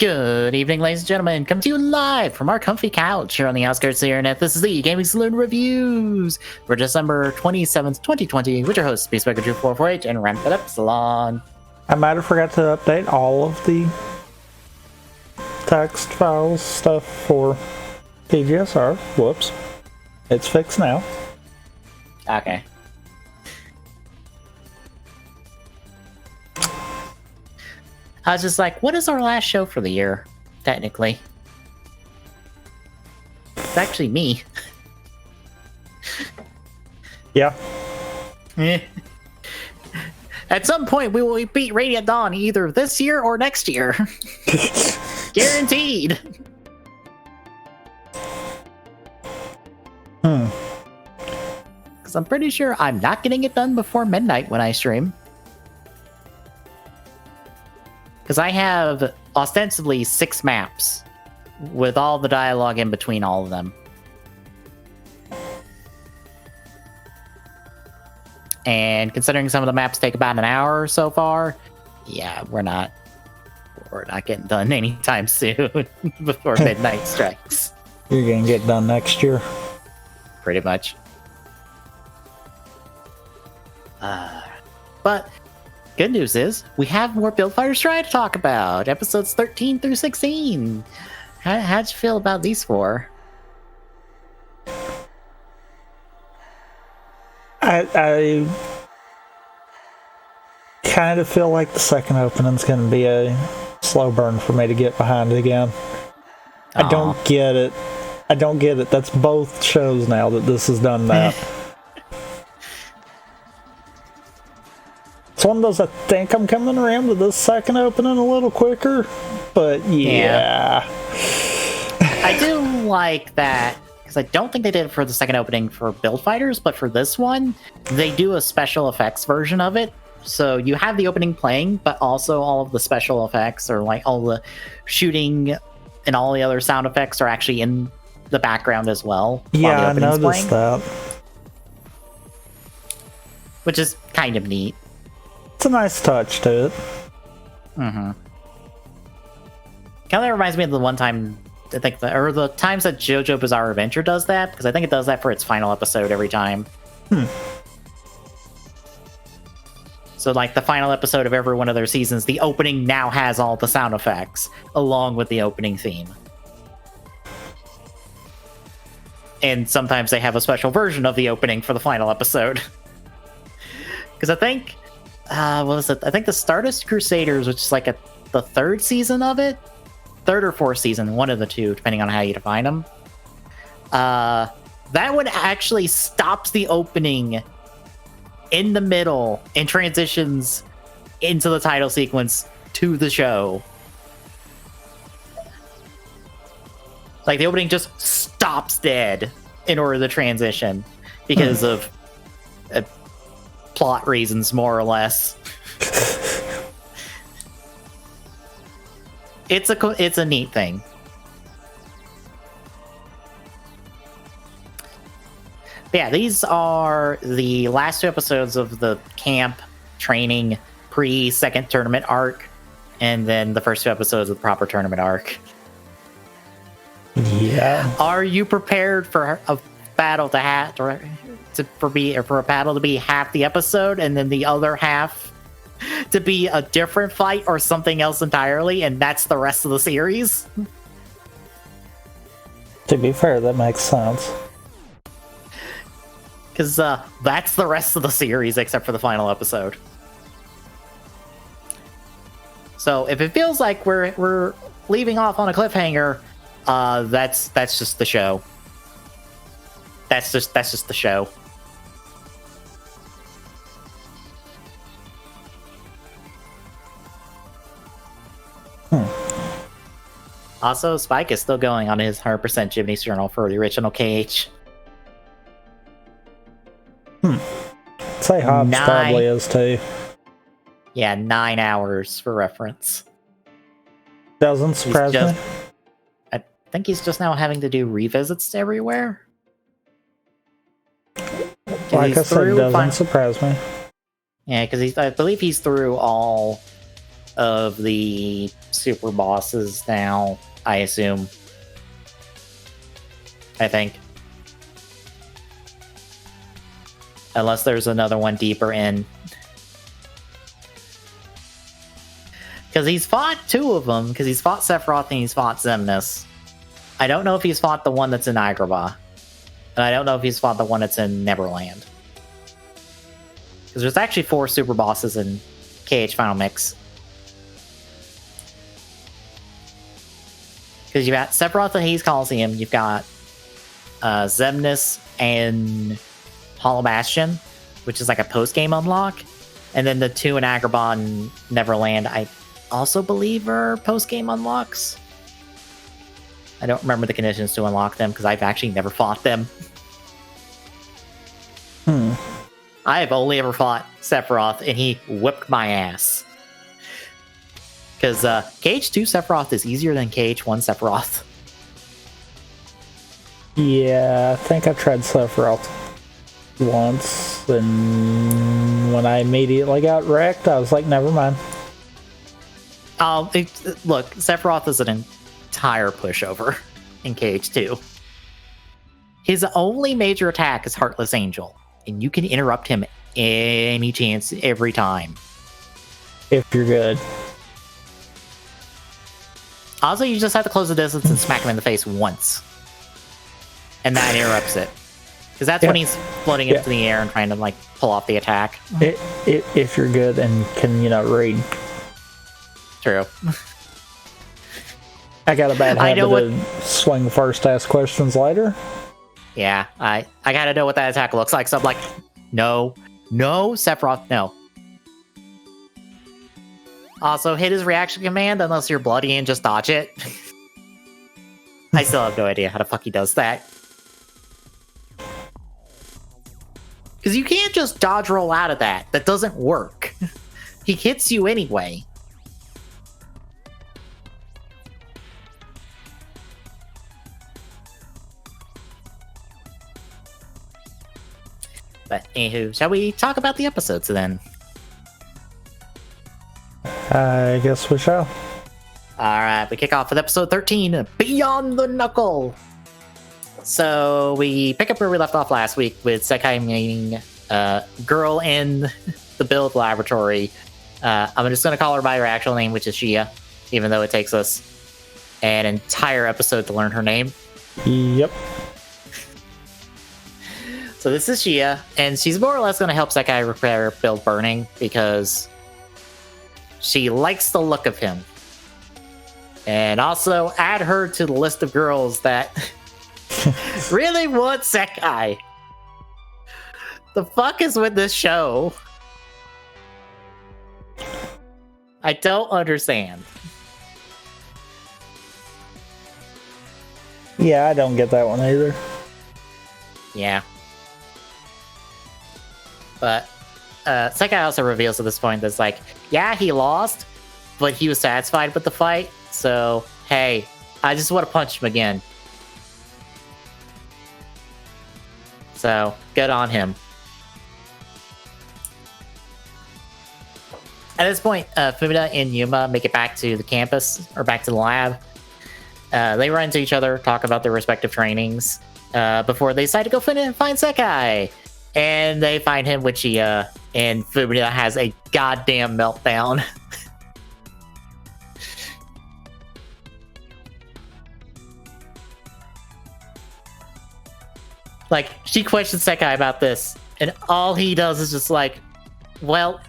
Good evening, ladies and gentlemen. Coming to you live from our comfy couch here on the outskirts of the internet. This is the Gaming Saloon Reviews for December 27th, 2020, with your hosts, Peacemaker2448 and Ramped Up Salon. I might have forgot to update all of the text files stuff for PGSR. Whoops. It's fixed now. Okay. I was just like, what is our last show for the year, technically? It's actually me. Yeah. At some point, we will beat Radiant Dawn either this year or next year. Guaranteed. Because I'm pretty sure I'm not getting it done before midnight when I stream. Because I have ostensibly 6 maps with all the dialogue in between all of them. And considering some of the maps take about an hour so far, yeah, we're not getting done anytime soon before midnight strikes. You're gonna get done next year. Pretty much. But good news is we have more Build Fighter Stride to talk about. Episodes 13 through 16. How'd you feel about these 4? I kind of feel like the second opening's going to be a slow burn for me to get behind it again. I don't get it. That's both shows now that this has done that. It's one of those, I think I'm coming around to this second opening a little quicker, but yeah. I do like that, because I don't think they did it for the second opening for Build Fighters, but for this one, they do a special effects version of it. So you have the opening playing, but also all of the special effects, or like all the shooting and all the other sound effects are actually in the background as well. Yeah, I noticed that. Which is kind of neat. It's a nice touch to it. Mm-hmm. Kind of reminds me of the one time, I think, or the times that JoJo Bizarre Adventure does that, because I think it does that for its final episode every time. So, like, the final episode of every one of their seasons, the opening now has all the sound effects, along with the opening theme. And sometimes they have a special version of the opening for the final episode. Because I think, what was it? I think the Stardust Crusaders, which is like the 3rd season of it, 3rd or 4th season, one of the two, depending on how you define them. That one actually stops the opening in the middle and transitions into the title sequence to the show. Like, the opening just stops dead in order to transition because of plot reasons, more or less. It's a neat thing. But yeah, these are the last 2 episodes of the camp training pre-second tournament arc, and then the first 2 episodes of the proper tournament arc. Yeah. Are you prepared for a battle for a battle to be half the episode and then the other half to be a different fight or something else entirely, and that's the rest of the series? To be fair, that makes sense. Because that's the rest of the series except for the final episode. So if it feels like we're leaving off on a cliffhanger, that's just the show. That's just the show. Also, Spike is still going on his 100% Jimny's Journal for the original KH. Say Hobbs probably is too. Yeah, 9 hours for reference. Doesn't surprise me. I think he's just now having to do revisits everywhere. Like I said, doesn't surprise me. Yeah, because I believe he's through all of the super bosses now, I assume. I think. Unless there's another one deeper in. Because he's fought two of them, because he's fought Sephiroth and he's fought Xemnas. I don't know if he's fought the one that's in Agrabah. And I don't know if he's fought the one that's in Neverland. Because there's actually 4 super bosses in KH Final Mix. Because you've got Sephiroth and Hades Coliseum, you've got Xemnas and Hollow Bastion, which is like a post-game unlock. And then the 2 in Agrabah and Neverland, I also believe are post-game unlocks. I don't remember the conditions to unlock them because I've actually never fought them. I have only ever fought Sephiroth and he whipped my ass. Because KH2 Sephiroth is easier than KH1 Sephiroth. Yeah, I think I tried Sephiroth once, and when I immediately got wrecked, I was like, never mind. Look, Sephiroth is an entire pushover in KH2. His only major attack is Heartless Angel, and you can interrupt him any chance, every time. If you're good. Also, you just have to close the distance and smack him in the face once. And that interrupts it. Because that's when he's floating into the air and trying to, like, pull off the attack. If you're good and can, read. True. I got a bad habit of swing first, ask questions later. Yeah, I gotta know what that attack looks like, so I'm like, no, Sephiroth, no. Also, hit his reaction command unless you're bloody and just dodge it. I still have no idea how the fuck he does that. Because you can't just dodge roll out of that. That doesn't work. He hits you anyway. But anywho, shall we talk about the episodes then? I guess we shall. Alright, we kick off with episode 13, Beyond the Knuckle. So we pick up where we left off last week with Sekai meeting a girl in the build laboratory. I'm just going to call her by her actual name, which is Shia, even though it takes us an entire episode to learn her name. Yep. So this is Shia, and she's more or less going to help Sekai repair build burning because she likes the look of him. And also add her to the list of girls that really want Sekai. The fuck is with this show? I don't understand. Yeah, I don't get that one either. Yeah. But Sekai also reveals at this point that's like, yeah, he lost, but he was satisfied with the fight. So, hey, I just want to punch him again. So, good on him. At this point, Fumida and Yuma make it back to the campus, or back to the lab. They run into each other, talk about their respective trainings, before they decide to go find Sekai. And they find him with Chia, and Fumida has a goddamn meltdown. Like, she questions Sekai about this, and all he does is just like, well,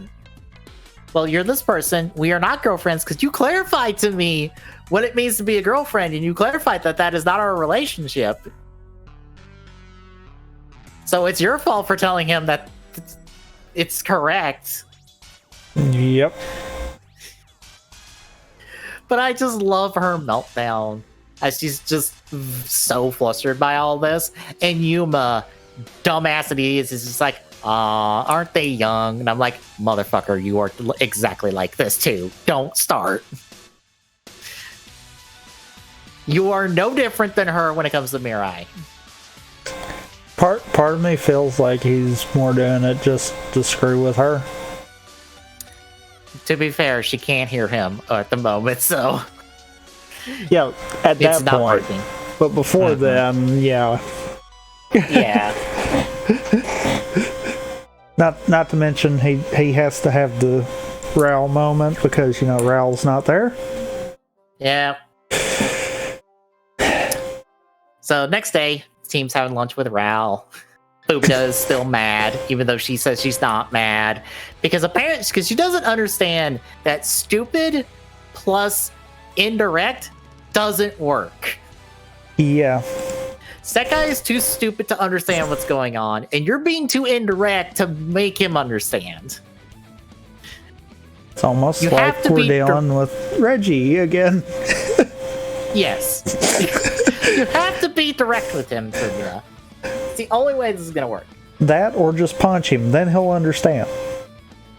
you're this person. We are not girlfriends because you clarified to me what it means to be a girlfriend, and you clarified that that is not our relationship. So it's your fault for telling him that it's correct. Yep. But I just love her meltdown as she's just so flustered by all this. And Yuma, dumbass that he is just like, aren't they young? And I'm like, motherfucker, you are exactly like this too. Don't start. You are no different than her when it comes to Mirai. Part of me feels like he's more doing it just to screw with her. To be fair, she can't hear him at the moment, so Yeah, at it's that not point. working. But before then, yeah. Yeah. Not to mention he has to have the Raoul moment because Raoul's not there. Yeah. So next day, team's having lunch with Raoul. Fumina is still mad, even though she says she's not mad, because she doesn't understand that stupid plus indirect doesn't work. Yeah. Sekai is too stupid to understand what's going on, and you're being too indirect to make him understand. It's almost like we're dealing with Reggie again. Yes. You have to be direct with him, Fumina. It's the only way this is going to work. That or just punch him, then he'll understand.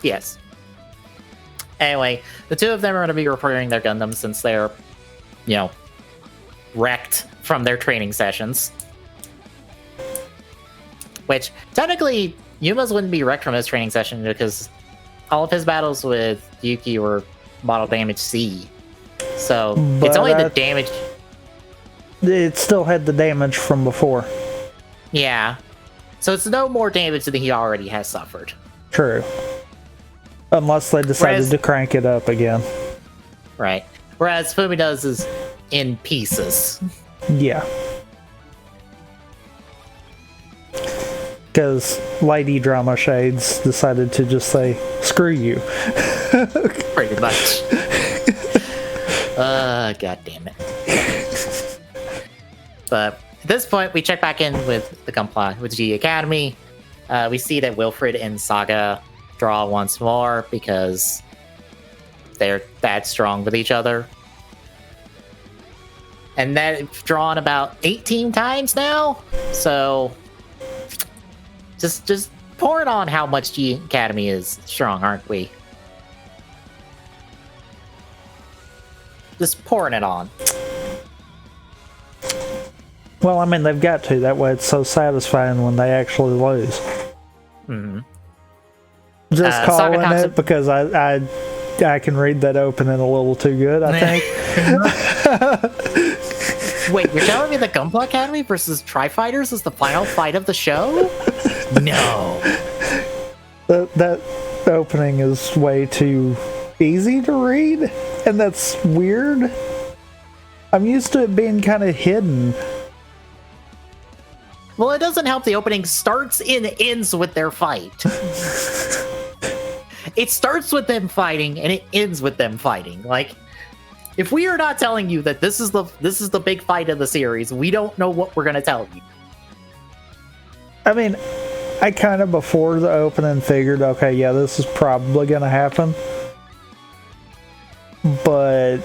Yes. Anyway, the two of them are going to be repairing their Gundam since they're, wrecked from their training sessions. Which, technically, Yuma's wouldn't be wrecked from his training session because all of his battles with Yuki were model damage C. So, but it's only the damage... It still had the damage from before. Yeah. So it's no more damage than he already has suffered. True. Unless they decided to crank it up again. Right. Whereas Fumina's is in pieces. Yeah. Because Lady Drama Shades decided to just say, screw you. Pretty much. God damn it. But at this point, we check back in with the G Academy. We see that Wilfred and Saga draw once more because they're that strong with each other. And they've drawn about 18 times now. So just pour it on how much G Academy is strong, aren't we? Just pouring it on. Well, I mean, they've got to. That way it's so satisfying when they actually lose. Mm-hmm. Just calling it because I can read that opening a little too good, I think. Wait, you're telling me the Gunpla Academy versus Tri-Fighters is the final fight of the show? No. That opening is way too easy to read, and that's weird. I'm used to it being kind of hidden. Well, it doesn't help the opening starts and ends with their fight. It starts with them fighting and it ends with them fighting. Like, if we are not telling you that this is the big fight of the series, we don't know what we're gonna tell you. I mean, I kind of before the opening figured, okay, yeah, this is probably gonna happen. But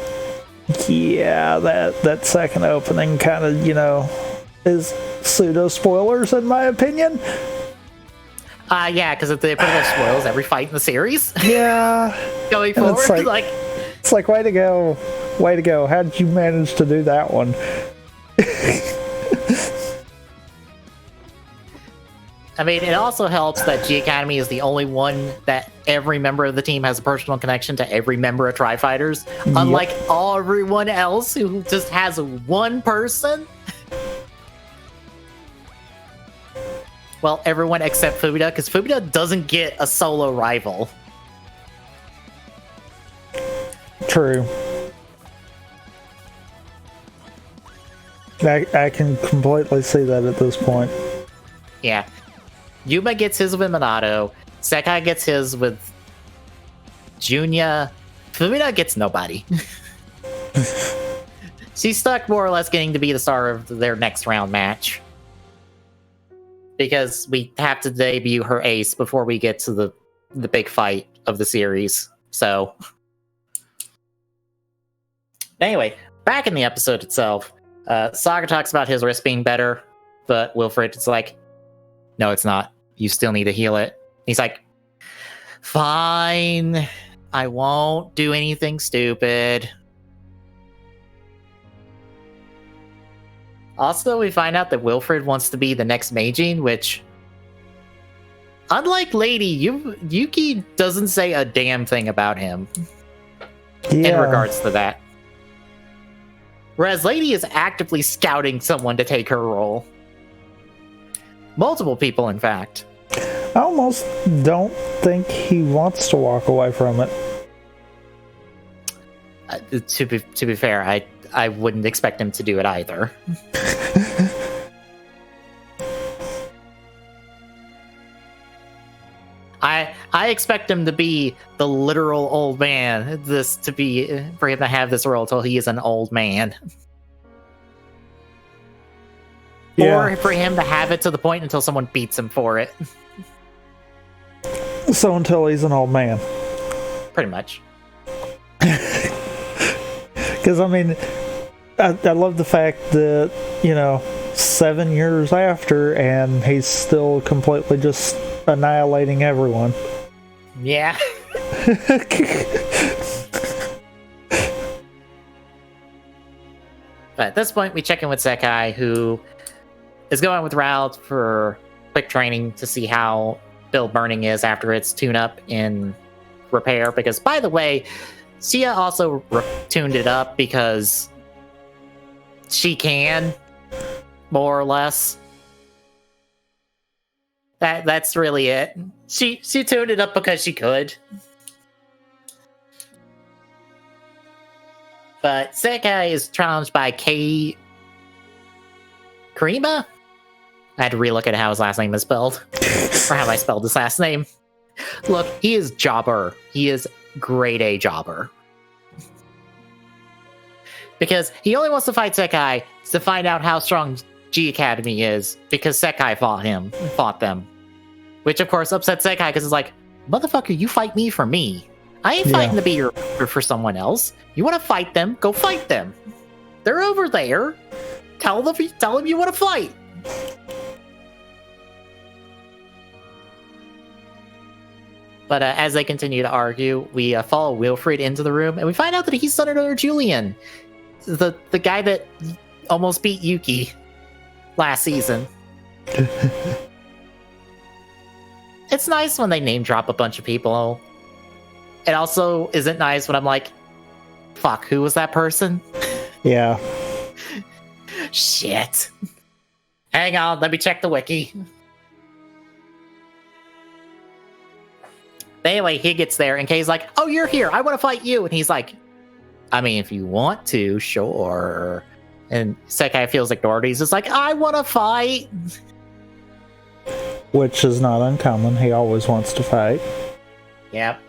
yeah, that second opening kind of, is pseudo spoilers in my opinion. Yeah, because they pretty much spoils every fight in the series. Yeah. Going forward, it's like way to go. How did you manage to do that one? I mean, it also helps that G Academy is the only one that every member of the team has a personal connection to every member of Tri-Fighters, unlike everyone else who just has one person. Well, everyone except Fumina, because Fumina doesn't get a solo rival. True. I can completely see that at this point. Yeah. Yuma gets his with Minato. Sekai gets his with Junya. Fumina gets nobody. She's stuck more or less getting to be the star of their next round match. Because we have to debut her ace before we get to the big fight of the series. So, anyway, back in the episode itself, Saga talks about his wrist being better, but Wilfred is like, no, it's not. You still need to heal it. He's like, fine, I won't do anything stupid. Also, we find out that Wilfred wants to be the next Meijin, which unlike Lady, Yuki doesn't say a damn thing about him in regards to that. Whereas Lady is actively scouting someone to take her role. Multiple people, in fact. I almost don't think he wants to walk away from it. To be fair, I wouldn't expect him to do it either. I expect him to be the literal old man. For him to have this role till he is an old man. Yeah. Or for him to have it to the point until someone beats him for it. So until he's an old man. Pretty much. Because, I mean, I love the fact that, 7 years after, and he's still completely just annihilating everyone. Yeah. But at this point, we check in with Sekai, who is going with Raul for quick training to see how build burning is after its tune-up in repair. Because, by the way, Sia also tuned it up because she can, more or less. That's really it. She tuned it up because she could. But Sekai is challenged by Karima? I had to relook at how his last name is spelled. Or how I spelled his last name. Look, he is jobber. He is grade A jobber. Because he only wants to fight Sekai to find out how strong G Academy is, because Sekai fought them. Which of course upsets Sekai because it's like, motherfucker, you fight me for me. I ain't fighting to be your for someone else. You want to fight them? Go fight them. They're over there. Tell them you want to fight. But as they continue to argue, we follow Wilfred into the room, and we find out that he's Senator Julian, the guy that almost beat Yuki last season. It's nice when they name drop a bunch of people. It also isn't nice when I'm like, fuck, who was that person? Yeah. Shit. Hang on, let me check the wiki. But anyway, he gets there, and Kei's like, oh, you're here, I want to fight you. And he's like, I mean, if you want to, sure. And Sekai feels ignored. He's just like, I want to fight. Which is not uncommon. He always wants to fight. Yep.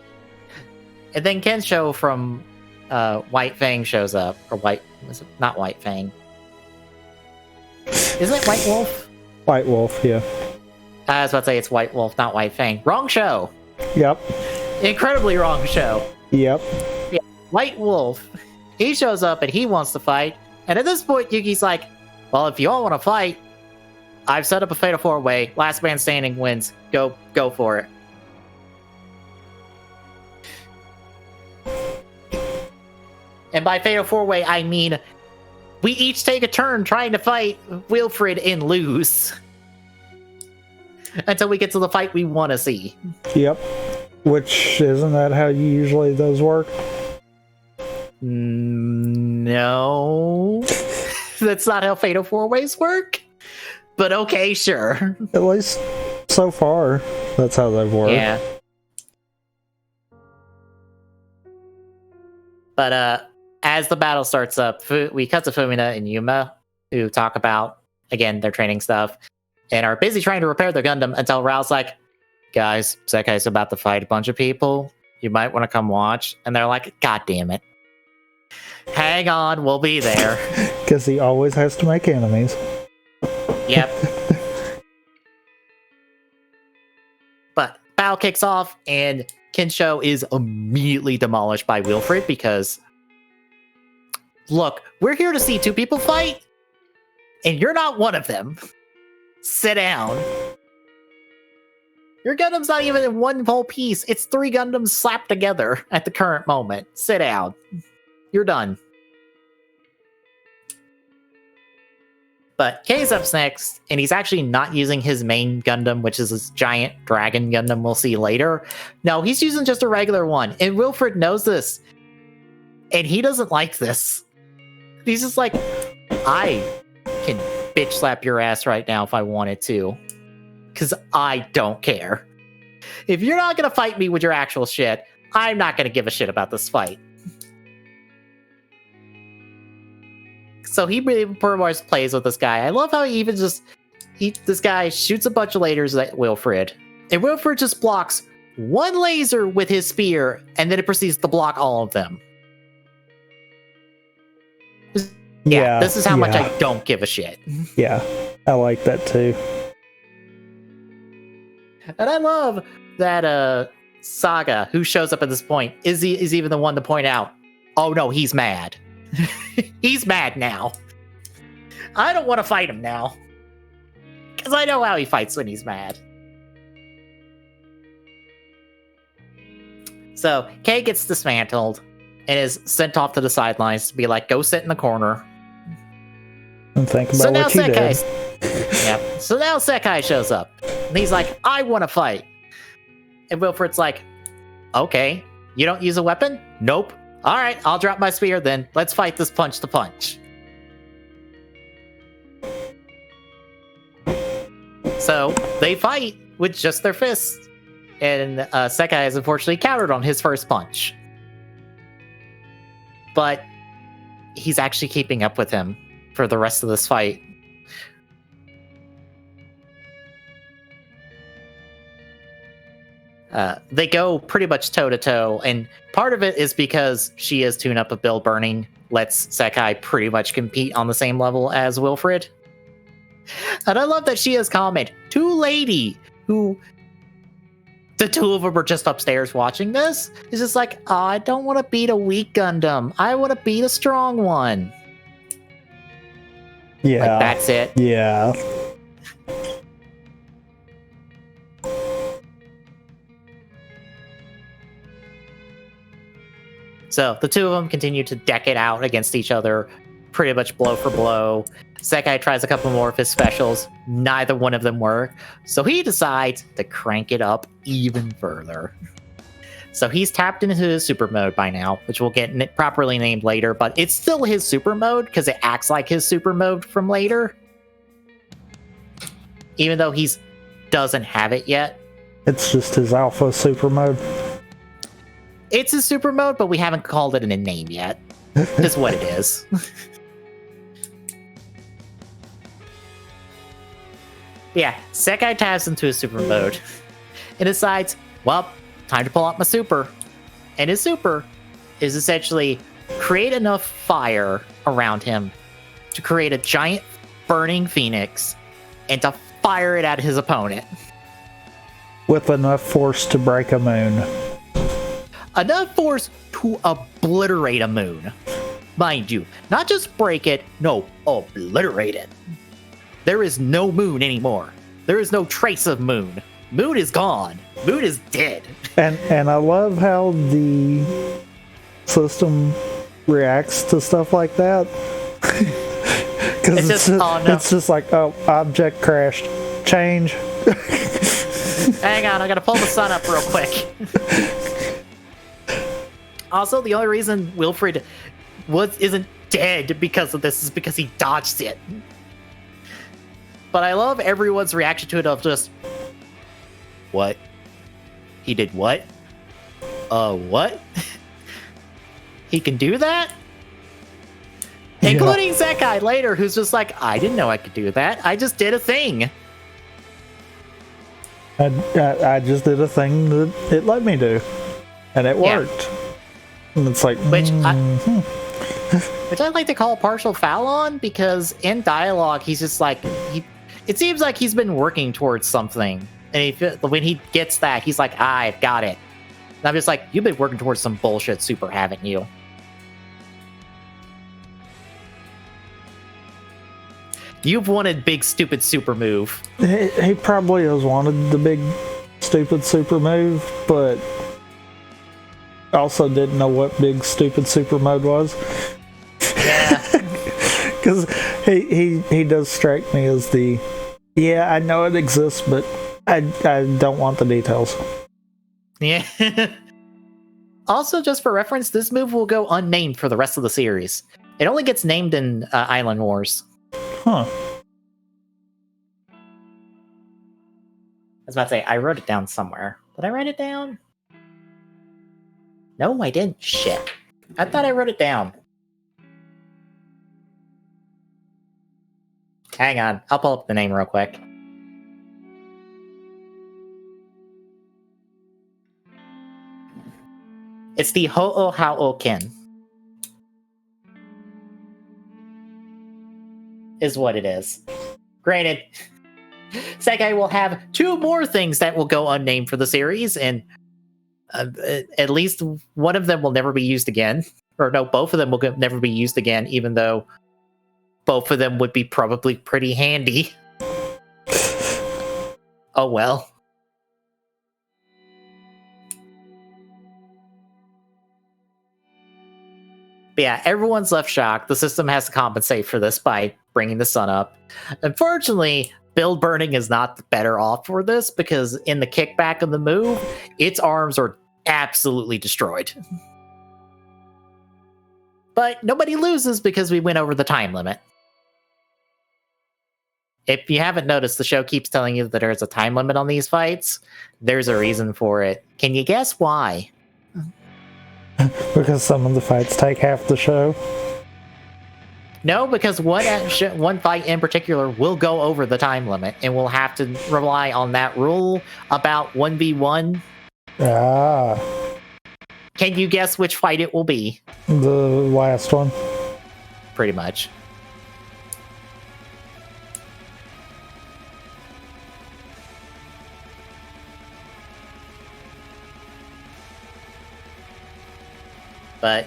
And then Kensho from White Fang shows up. Or not White Fang. Isn't it White Wolf? White Wolf, yeah. I was about to say it's White Wolf, not White Fang. Wrong show. Yep. Incredibly wrong show. Yep. Yeah. White Wolf. He shows up and he wants to fight. And at this point, Yuki's like, well, if you all want to fight, I've set up a fatal 4-way. Last man standing wins. Go for it. And by fatal 4-way, I mean we each take a turn trying to fight Wilfred and lose. Until we get to the fight we want to see. Yep. Which, isn't that how usually those work? No. That's not how fatal 4-ways work. But okay, sure. At least so far, that's how they've worked. Yeah. But as the battle starts up, we cut to Fumina and Yuma, who talk about, again, their training stuff, and are busy trying to repair their Gundam until Raul's like, guys, Sekai's about to fight a bunch of people. You might want to come watch. And they're like, God damn it. Hang on, we'll be there. Because he always has to make enemies. Yep. But battle kicks off, and Kensho is immediately demolished by Wilfred because, look, we're here to see two people fight, and you're not one of them. Sit down. Your Gundam's not even in one whole piece. It's 3 Gundams slapped together at the current moment. Sit down. You're done. But Kay's up next, and he's actually not using his main Gundam, which is this giant dragon Gundam we'll see later. No, he's using just a regular one. And Wilfred knows this. And he doesn't like this. He's just like, I can bitch slap your ass right now if I wanted to. Because I don't care. If you're not going to fight me with your actual shit, I'm not going to give a shit about this fight. So he pretty much plays with this guy. I love how he even this guy shoots a bunch of lasers at Wilfred. And Wilfred just blocks one laser with his spear, and then it proceeds to block all of them. Yeah, this is how much I don't give a shit. Yeah, I like that too. And I love that Saga, who shows up at this point, is even the one to point out, oh no, he's mad. He's mad now. I don't want to fight him now. Because I know how he fights when he's mad. So, Kay gets dismantled and is sent off to the sidelines to be like, go sit in the corner. And think about what you did. Yeah. So now Sekai shows up. And he's like, I want to fight. And Wilfred's like, okay, you don't use a weapon? Nope. All right, I'll drop my spear then. Let's fight this punch to punch. So they fight with just their fists. And Sekai has unfortunately countered on his first punch. But he's actually keeping up with him for the rest of this fight. They go pretty much toe-to-toe, and part of it is because she is tuned up with Bill Burning, lets Sekai pretty much compete on the same level as Wilfred. And I love that she has comment to Lady, who the two of them are just upstairs watching this. It's just like, oh, I don't want to beat a weak Gundam. I want to beat a strong one. Yeah. Like, that's it. Yeah. So the two of them continue to deck it out against each other, pretty much blow for blow. Sekai tries a couple more of his specials. Neither one of them work. So he decides to crank it up even further. So he's tapped into his super mode by now, which will get properly named later, but it's still his super mode because it acts like his super mode from later. Even though he doesn't have it yet. It's just his alpha super mode. It's his super mode, but we haven't called it a name yet. Is what it is. Yeah, Sekai taps into his super mode and decides, well, time to pull out my super. And his super is essentially create enough fire around him to create a giant burning phoenix and to fire it at his opponent. With enough force to break a moon. Enough force to obliterate a moon. Mind you, not just break it, no, obliterate it. There is no moon anymore. There is no trace of moon. Moon is gone. Moon is dead. And I love how the system reacts to stuff like that. Because it's just like, oh, object crashed. Change. Hang on, I gotta pull the sun up real quick. Also, the only reason Wilfred isn't dead because of this is because he dodged it. But I love everyone's reaction to it of just, what? He did what? What? He can do that? Yeah. Including Sekai later, who's just like, I didn't know I could do that. I just did a thing. I just did a thing that it let me do. And it worked. Yeah. And it's like, which I like to call partial foul on, because in dialogue he's just like, it seems like he's been working towards something, and when he gets that, he's like, I've got it. And I'm just like, you've been working towards some bullshit super, haven't you? You've wanted big stupid super move. He probably has wanted the big stupid super move, but also didn't know what big stupid super mode was. Yeah. he does strike me as the, yeah, I know it exists, but I don't want the details. Yeah. Also, just for reference, this move will go unnamed for the rest of the series. It only gets named in Island Wars. Huh. I was about to say, I wrote it down somewhere. Did I write it down? No, I didn't. Shit. I thought I wrote it down. Hang on. I'll pull up the name real quick. It's the Ho'oha'oken. Is what it is. Granted, Sekai will have 2 more things that will go unnamed for the series, and at least one of them will never be used again. Or no, both of them will never be used again, even though both of them would be probably pretty handy. Oh well. But yeah, everyone's left shocked. The system has to compensate for this by bringing the sun up. Unfortunately, build burning is not better off for this, because in the kickback of the move, its arms are absolutely destroyed. But nobody loses because we went over the time limit. If you haven't noticed, the show keeps telling you that there's a time limit on these fights. There's a reason for it. Can you guess why? Because some of the fights take half the show? No, because one fight in particular will go over the time limit, and we'll have to rely on that rule about 1v1. Ah. Can you guess which fight it will be? The last one. Pretty much. But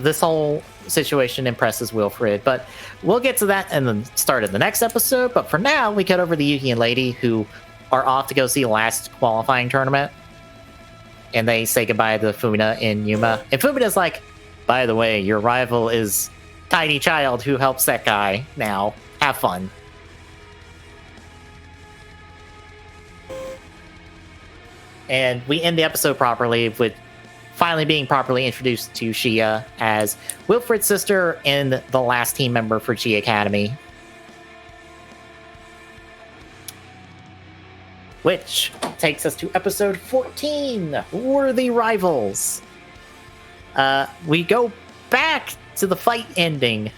this whole situation impresses Wilfred. But we'll get to that in the start of the next episode. But for now, we cut over the Yuki and Lady, who are off to go see the last qualifying tournament. And they say goodbye to Fumina and Yuma. And Fumina's like, by the way, your rival is Tiny Child who helps that guy now. Have fun. And we end the episode properly with finally being properly introduced to Shia as Wilfred's sister and the last team member for G Academy. Which takes us to episode 14, Worthy Rivals. We go back to the fight ending,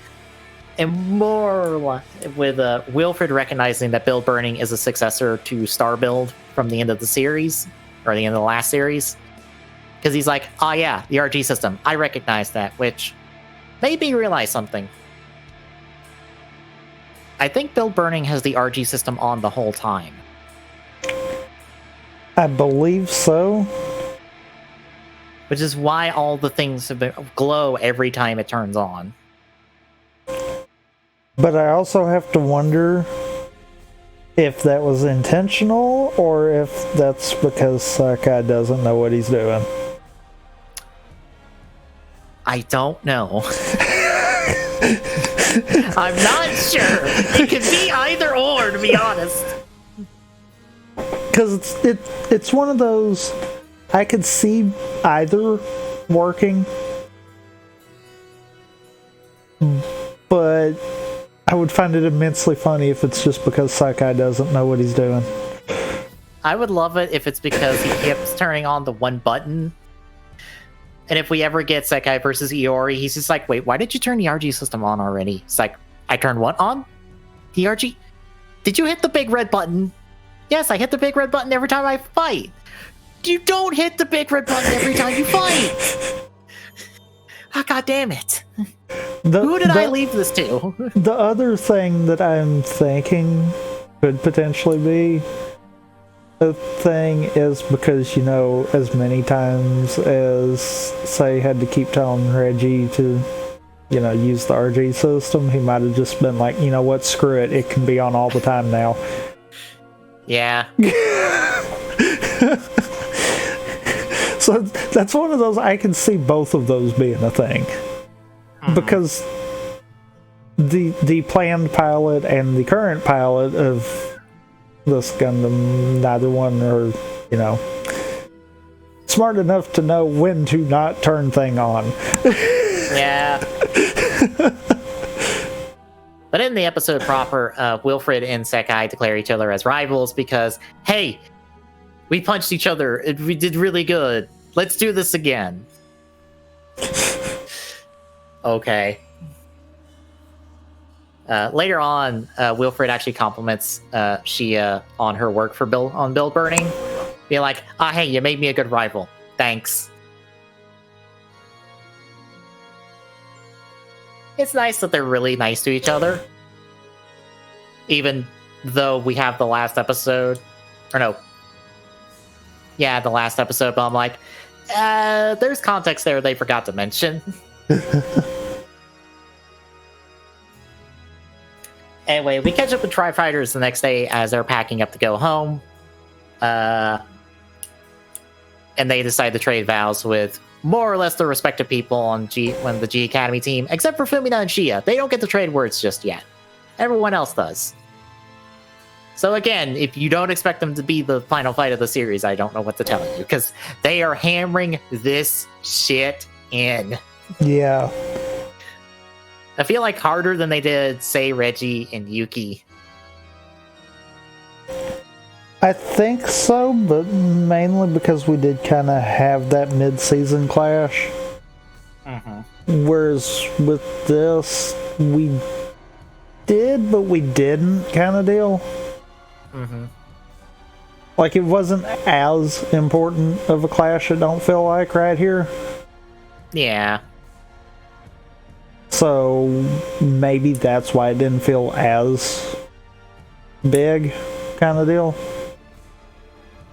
and more with Wilfred recognizing that Build Burning is a successor to Star Build from the end of the series, or the end of the last series. Because he's like, oh yeah, the RG system, I recognize that, which made me realize something. I think Build Burning has the RG system on the whole time. I believe so. Which is why all the things glow every time it turns on. But I also have to wonder if that was intentional, or if that's because Sakai doesn't know what he's doing. I don't know. I'm not sure. It could be either or, to be honest. Because it's one of those, I could see either working, but I would find it immensely funny if it's just because Sakai doesn't know what he's doing. I would love it if it's because he keeps turning on the one button. And if we ever get Sakai versus Iori, he's just like, wait, why did you turn the RG system on already? It's like, I turned what on? The RG? Did you hit the big red button? Yes, I hit the big red button every time I fight. You don't hit the big red button every time you fight. Ah, God damn it. Who did I leave this to? The other thing that I'm thinking could potentially be a thing is because, you know, as many times as Say had to keep telling Reggie to, you know, use the RG system, he might have just been like, you know what, screw it, it can be on all the time now. Yeah. So that's one of those, I can see both of those being a thing. Because the planned pilot and the current pilot of this Gundam, neither one are, smart enough to know when to not turn thing on. Yeah. But in the episode proper, Wilfred and Sekai declare each other as rivals because, hey, we punched each other. We did really good. Let's do this again. Okay. Later on, Wilfred actually compliments Shia on her work for build burning. Being like, hey, you made me a good rival. Thanks. It's nice that they're really nice to each other. Even though we have the last episode. Or no. Yeah, the last episode, but I'm like, there's context there they forgot to mention. Anyway, we catch up with Tri-Fighters the next day as they're packing up to go home. And they decide to trade vows with more or less the respective people on the G Academy team, except for Fumina and Shia. They don't get to trade words just yet. Everyone else does. So again, if you don't expect them to be the final fight of the series, I don't know what to tell you, because they are hammering this shit in. Yeah. I feel like harder than they did, say, Reggie and Yuki. I think so, but mainly because we did kind of have that mid-season clash. Mm-hmm. Whereas with this, we did, but we didn't kind of deal. Mm-hmm. Like, it wasn't as important of a clash, I don't feel like, right here. Yeah. So, maybe that's why it didn't feel as big kind of deal.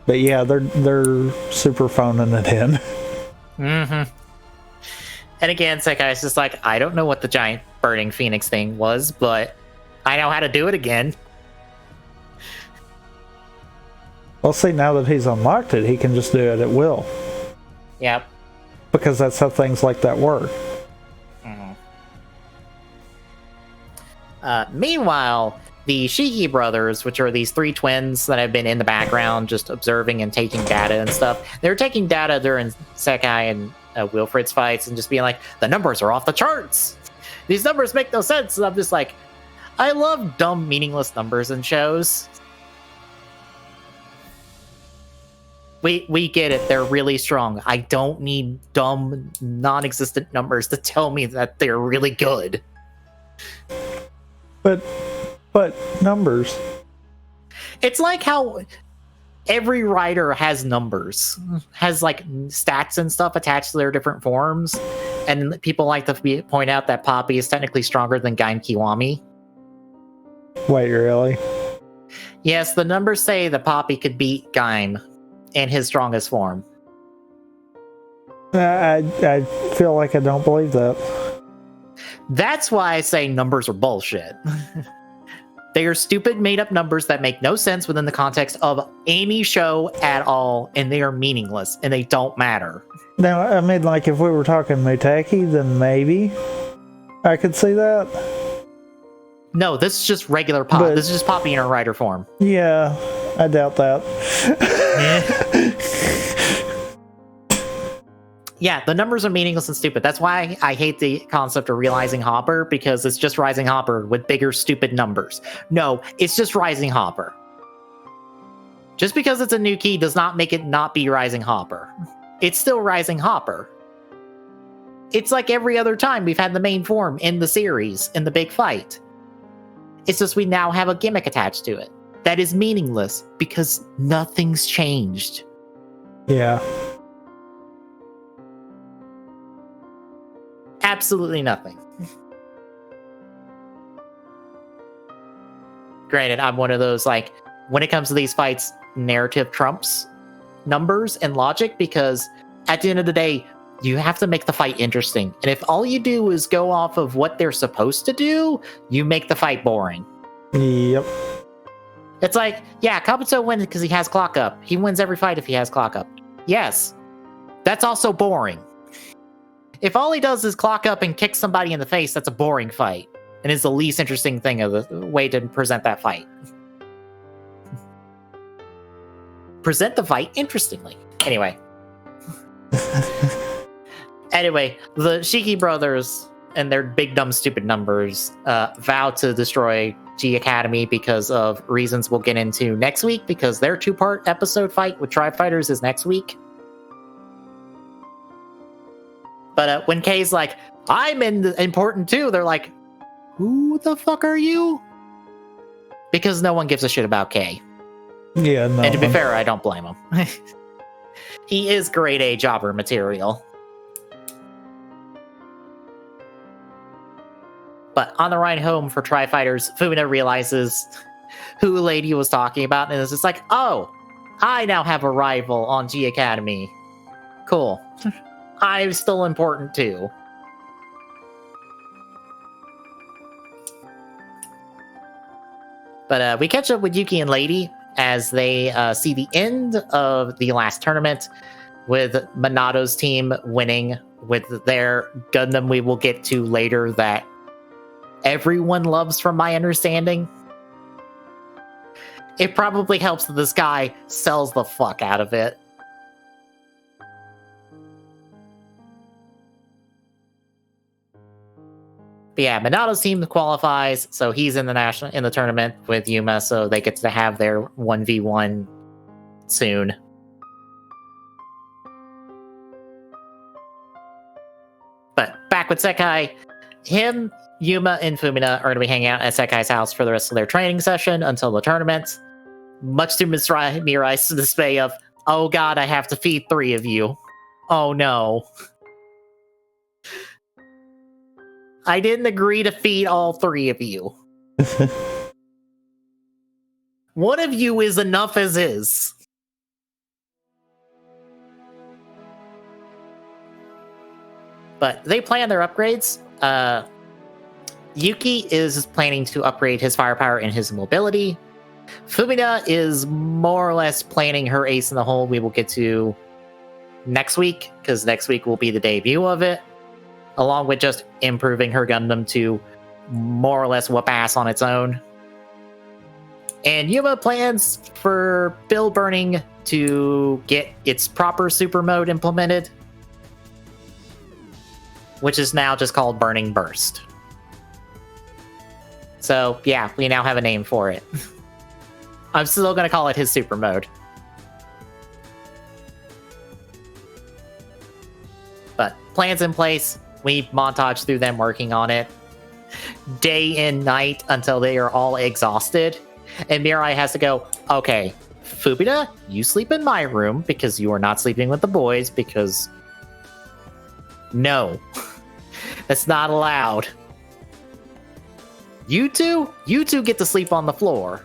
But yeah, they're super phoning it in. Mm-hmm. And again, Sekai's just like, I don't know what the giant burning phoenix thing was, but I know how to do it again. Well, see, now that he's unlocked it, he can just do it at will. Yep. Because that's how things like that work. Mm-hmm. Meanwhile, the Shiki brothers, which are these three twins that have been in the background just observing and taking data and stuff, they're taking data during Sekai and Wilfred's fights and just being like, the numbers are off the charts! These numbers make no sense! And I'm just like, I love dumb, meaningless numbers in shows. We get it, they're really strong. I don't need dumb, non-existent numbers to tell me that they're really good. But numbers. It's like how every writer has numbers, has like stats and stuff attached to their different forms, and people like to point out that Poppy is technically stronger than Gaim Kiwami. Wait, really? Yes, the numbers say that Poppy could beat Gaim in his strongest form. I feel like I don't believe that. That's why I say numbers are bullshit. They are stupid, made-up numbers that make no sense within the context of any show at all, and they are meaningless, and they don't matter. Now, I mean, like, if we were talking Muteki, then maybe I could see that. No, this is just regular Pop. This is just Poppy in her writer form. Yeah, I doubt that. Yeah, the numbers are meaningless and stupid. That's why I hate the concept of Rising Hopper, because it's just Rising Hopper with bigger, stupid numbers. No, it's just Rising Hopper. Just because it's a new key does not make it not be Rising Hopper. It's still Rising Hopper. It's like every other time we've had the main form in the series, in the big fight. It's just we now have a gimmick attached to it. That is meaningless, because nothing's changed. Yeah. Absolutely nothing. Granted, I'm one of those, like, when it comes to these fights, narrative trumps numbers and logic, because at the end of the day, you have to make the fight interesting. And if all you do is go off of what they're supposed to do, you make the fight boring. Yep. It's like, yeah, Kabuto wins because he has clock up. He wins every fight if he has clock up. Yes. That's also boring. If all he does is clock up and kick somebody in the face, that's a boring fight. and is the least interesting thing of the way to present that fight. Present the fight interestingly. Anyway. Anyway, the Shiki brothers and their big dumb stupid numbers vow to destroy G Academy because of reasons we'll get into next week, because their 2-part episode fight with Tribe Fighters is next week. But when Kay's like, I'm important too, they're like, who the fuck are you? Because no one gives a shit about Kay. Yeah, no. And to be fair, I don't blame him. He is grade A jobber material. But on the ride home for Tri-Fighters, Fumina realizes who Lady was talking about, and is just like, oh, I now have a rival on G Academy. Cool. I'm still important too. But we catch up with Yuki and Lady as they see the end of the last tournament, with Monato's team winning with their Gundam we will get to later that everyone loves, from my understanding. It probably helps that this guy sells the fuck out of it. But yeah, Monato's team qualifies, so he's in the tournament with Yuma, so they get to have their 1v1 soon. But back with Sekai, him, Yuma, and Fumina are going to be hanging out at Sekai's house for the rest of their training session until the tournament. Much to Mirai's dismay of, oh god, I have to feed 3 of you. Oh no. I didn't agree to feed all 3 of you. One of you is enough as is. But they plan their upgrades. Yuki is planning to upgrade his firepower and his mobility. Fumina is more or less planning her ace in the hole we will get to next week, because next week will be the debut of it, along with just improving her Gundam to more or less whoop ass on its own. And Yuma plans for build burning to get its proper super mode implemented, which is now just called Burning Burst. So, yeah, we now have a name for it. I'm still going to call it his super mode. But plans in place. We montage through them working on it day and night until they are all exhausted. And Mirai has to go, okay, Fumina, you sleep in my room because you are not sleeping with the boys, because no, that's not allowed. You two get to sleep on the floor.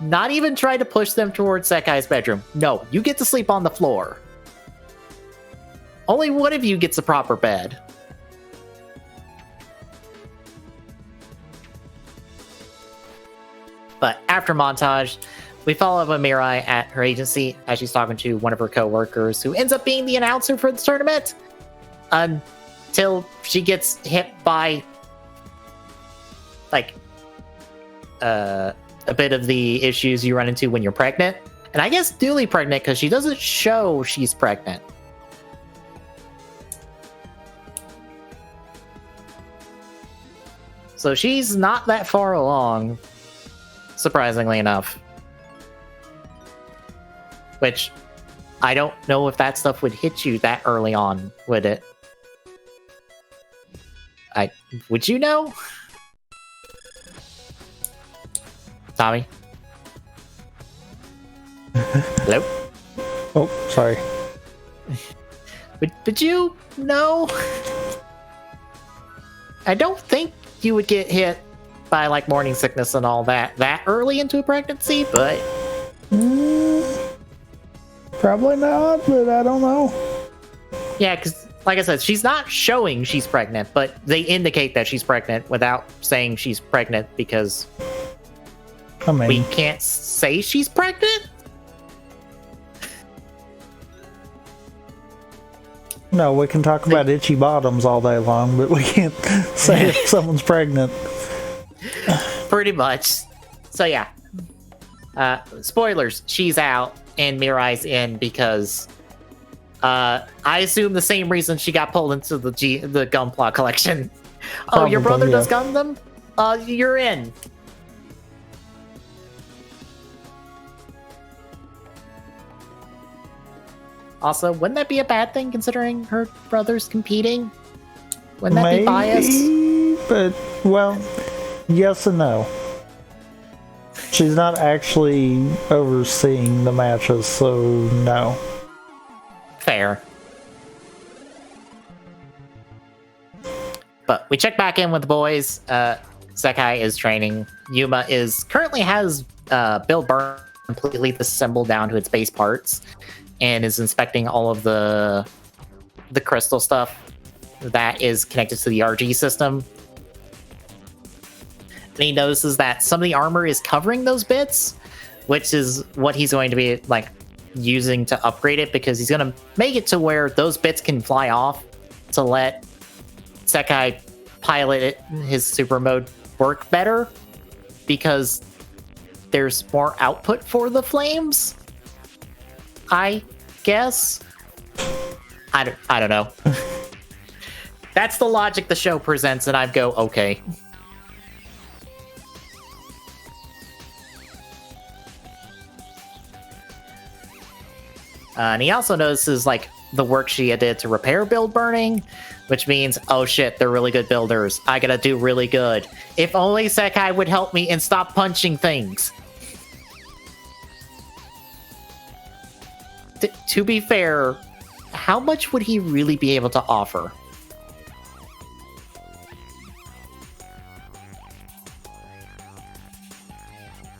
Not even try to push them towards Sekai's bedroom. No, you get to sleep on the floor. Only one of you gets a proper bed. But after montage, we follow up with Mirai at her agency as she's talking to one of her co-workers, who ends up being the announcer for the tournament, until she gets hit by like a bit of the issues you run into when you're pregnant. And I guess duly pregnant, because she doesn't show she's pregnant. So she's not that far along, surprisingly enough. Which, I don't know if that stuff would hit you that early on, would it? Would you know? Tommy? Hello? Oh, sorry. Would you know? I don't think you would get hit by like morning sickness and all that early into a pregnancy, but probably not, but I don't know. Yeah, because like I said, she's not showing she's pregnant, but they indicate that she's pregnant without saying she's pregnant, because we can't say she's pregnant. No, we can talk about itchy bottoms all day long, but we can't say if someone's pregnant. Pretty much. So yeah. Spoilers, she's out and Mirai's in because I assume the same reason she got pulled into the Gunpla collection. Oh, your brother does Gundam? You're in. Also, wouldn't that be a bad thing considering her brother's competing? Wouldn't that be biased? But, well, yes and no. She's not actually overseeing the matches, so no. Fair. But we check back in with the boys. Sekai is training. Yuma currently has Build Burn completely disassembled down to its base parts and is inspecting all of the crystal stuff that is connected to the RG system. And he notices that some of the armor is covering those bits, which is what he's going to be like using to upgrade it, because he's going to make it to where those bits can fly off to let Sekai pilot his super mode work better, because there's more output for the flames, I guess. I don't know. That's the logic the show presents, and I go, okay. And he also notices like the work she did to repair build burning, which means, oh shit, they're really good builders. I gotta do really good. If only Sekai would help me and stop punching things. To be fair, how much would he really be able to offer?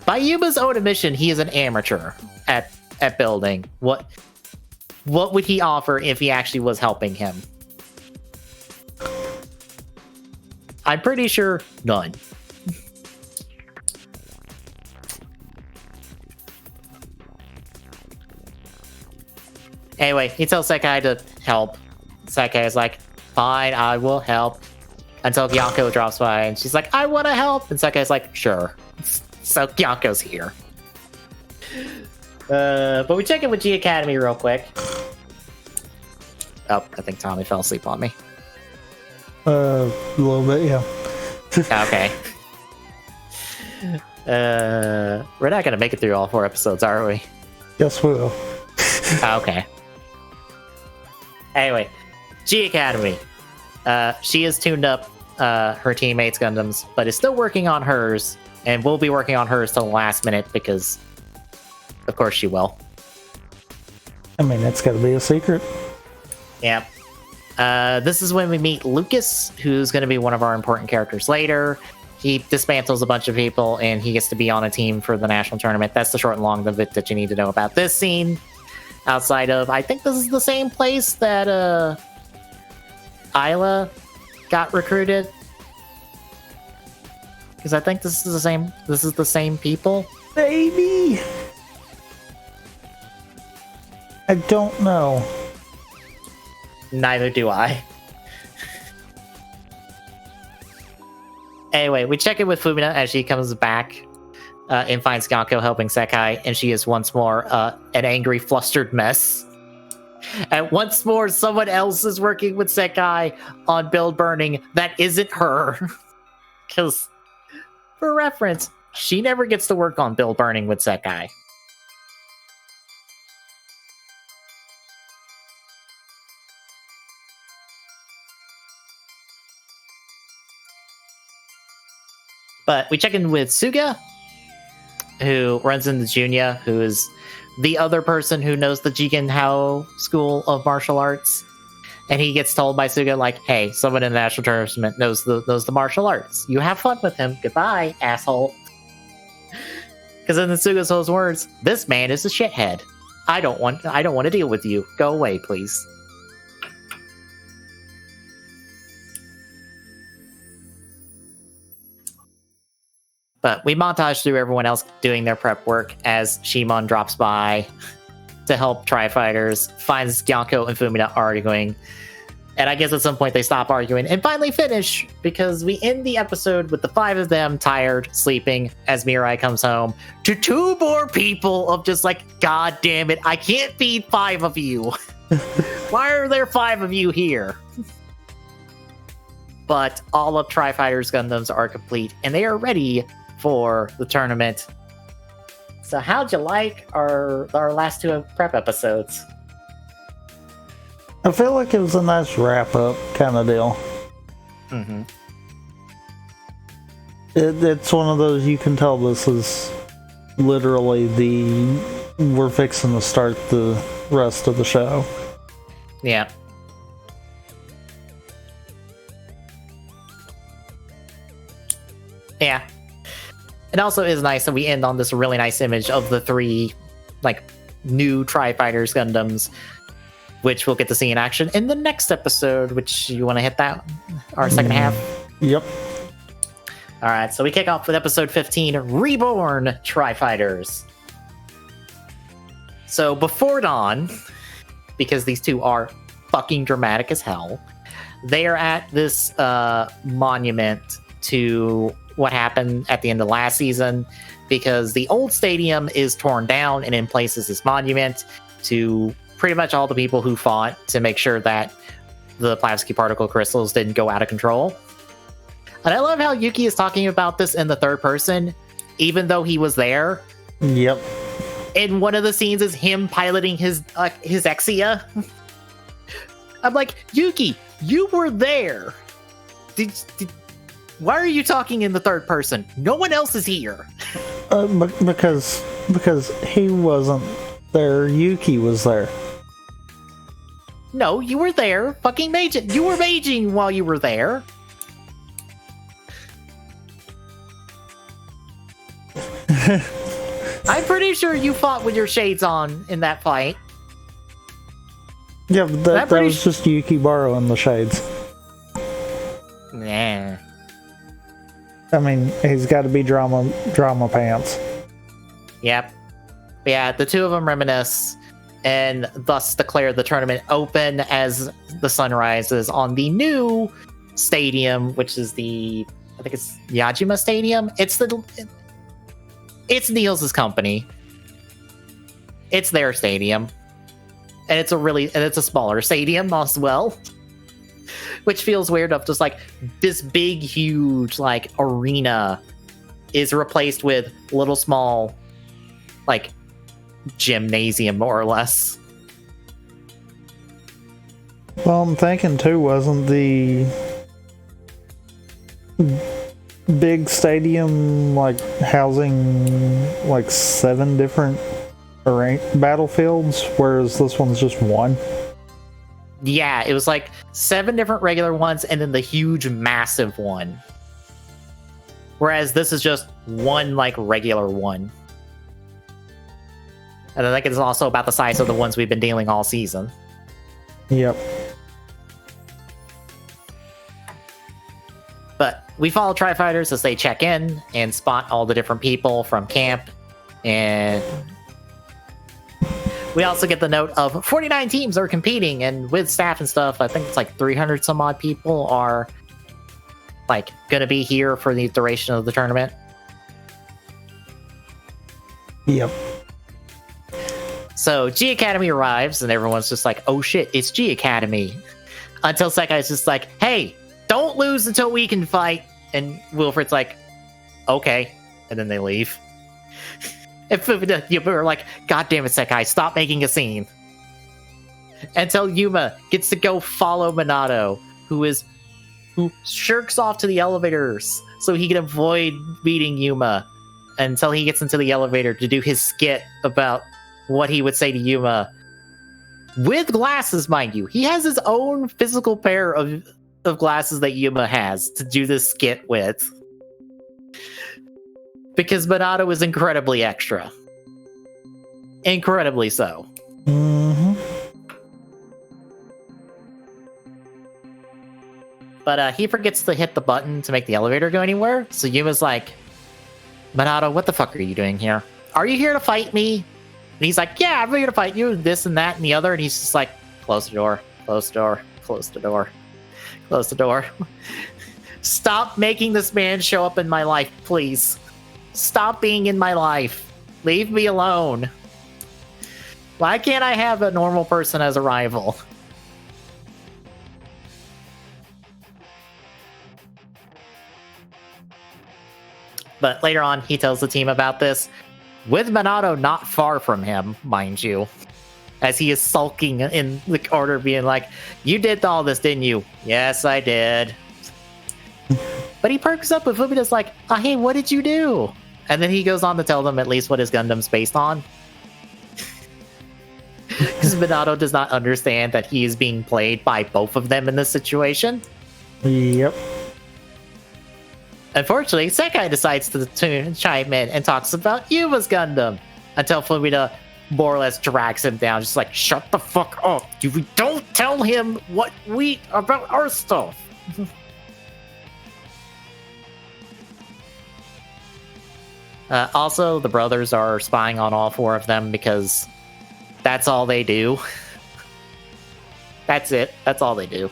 By Yuma's own admission, he is an amateur at building. What would he offer if he actually was helping him? I'm pretty sure none. Anyway, he tells Sekai to help. Sekai is like, fine, I will help. Until Gyako drops by and she's like, I want to help. And Sekai's like, sure. So Gyako's here. But we check in with G Academy real quick. Oh, I think Tommy fell asleep on me. A little bit, yeah. Okay. We're not gonna make it through all 4 episodes, are we? Yes, we will. Okay. Anyway, G Academy. She has tuned up her teammates' Gundams, but is still working on hers, and will be working on hers till the last minute because, of course, she will. I mean, it's got to be a secret. Yep. This is when we meet Lucas, who's going to be one of our important characters later. He dismantles a bunch of people, and he gets to be on a team for the national tournament. That's the short and long of it that you need to know about this scene. Outside of, I think this is the same place that Isla got recruited. Because I think this is the same people. Maybe. I don't know. Neither do I. Anyway, we check in with Fumina as she comes back and finds Gyako helping Sekai, and she is once more an angry, flustered mess. And once more, someone else is working with Sekai on build burning that isn't her. Because, for reference, she never gets to work on build burning with Sekai. But we check in with Suga, who runs into Junya, who is the other person who knows the Jigen Hao School of Martial Arts. And he gets told by Suga, like, hey, someone in the national tournament knows the martial arts. You have fun with him. Goodbye, asshole. Because in Suga's those words, this man is a shithead. I don't want to deal with you. Go away, please. But we montage through everyone else doing their prep work as Shimon drops by to help Tri-Fighters, finds Gyako and Fumina arguing. And I guess at some point they stop arguing and finally finish, because we end the episode with the 5 of them tired, sleeping, as Mirai comes home to 2 more people of just like, God damn it, I can't feed 5 of you. Why are there 5 of you here? But all of Tri-Fighter's Gundams are complete, and they are ready for the tournament. So how'd you like our last 2 prep episodes? I feel like it was a nice wrap-up kind of deal. Mm-hmm. It's one of those, you can tell this is literally we're fixing to start the rest of the show. Yeah. Yeah. It also is nice that we end on this really nice image of the 3, like, new Tri-Fighters Gundams, which we'll get to see in action in the next episode, which you want to hit that? Our second half? Yep. All right, so we kick off with episode 15, Reborn Tri-Fighters. So before dawn, because these 2 are fucking dramatic as hell, they are at this monument to what happened at the end of last season, because the old stadium is torn down and in place is this monument to pretty much all the people who fought to make sure that the Plavsky particle crystals didn't go out of control. And I love how Yuki is talking about this in the 3rd person, even though he was there. Yep. And one of the scenes is him piloting his Exia. I'm like, Yuki, you were there. Why are you talking in the 3rd person? No one else is here. Because he wasn't there. Yuki was there. No, you were there. Fucking maging. You were maging while you were there. I'm pretty sure you fought with your shades on in that fight. Yeah, but that was just Yuki borrowing the shades. Nah. I mean, he's got to be drama pants. Yep. Yeah, the 2 of them reminisce and thus declare the tournament open as the sun rises on the new stadium, which is I think it's Yajima Stadium. It's Niels' company. It's their stadium. And it's a smaller stadium as well. Which feels weird of just like this big, huge like arena is replaced with little small like gymnasium more or less. Well, I'm thinking too, wasn't the big stadium like housing like 7 different battlefields, whereas this one's just 1? Yeah, it was like 7 different regular ones and then the huge massive one. Whereas this is just 1 like regular one. And I think it's also about the size of the ones we've been dealing all season. Yep. But we follow Tri-Fighters as they check in and spot all the different people from camp. And we also get the note of 49 teams are competing, and with staff and stuff, I think it's like 300 some odd people are like going to be here for the duration of the tournament. Yep. So G Academy arrives, and everyone's just like, oh shit, it's G Academy. Until Sekai's just like, hey, don't lose until we can fight. And Wilfred's like, okay. And then they leave. And we're like, God damn it, Sekai, stop making a scene. Until Yuma gets to go follow Minato, who shirks off to the elevators so he can avoid meeting Yuma until he gets into the elevator to do his skit about what he would say to Yuma. With glasses, mind you. He has his own physical pair of glasses that Yuma has to do this skit with. Because Minato is incredibly extra. Incredibly so. Mm-hmm. But he forgets to hit the button to make the elevator go anywhere. So Yuma's like, Minato, what the fuck are you doing here? Are you here to fight me? And he's like, yeah, I'm here to fight you, this and that and the other. And he's just like, close the door, close the door, close the door. Close the door. Stop making this man show up in my life, please. Stop being in my life. Leave me alone. Why can't I have a normal person as a rival? But later on, he tells the team about this, with Minato not far from him, mind you, as he is sulking in the corner, being like, "You did all this, didn't you?" "Yes, I did." But he perks up with Fubina's like, "Oh, hey, what did you do?" And then he goes on to tell them at least what his Gundam's based on. Because Minato does not understand that he is being played by both of them in this situation. Yep. Unfortunately, Sekai decides to chime in and talks about Yuma's Gundam until Fumina more or less drags him down, just like, "Shut the fuck up. You don't tell him what we about our stuff." Also, the brothers are spying on all four of them because that's all they do. That's it. That's all they do.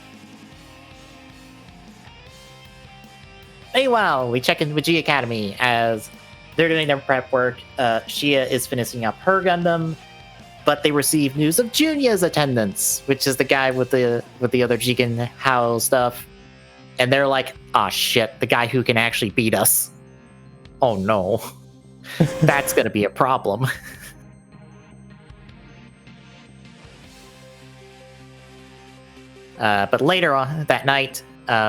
Meanwhile, we check in with G Academy as they're doing their prep work. Shia is finishing up her Gundam, but they receive news of Junia's attendance, which is the guy with the other Jigen Hao stuff. And they're like, "Ah, shit, the guy who can actually beat us. Oh no, that's gonna be a problem." But later on that night,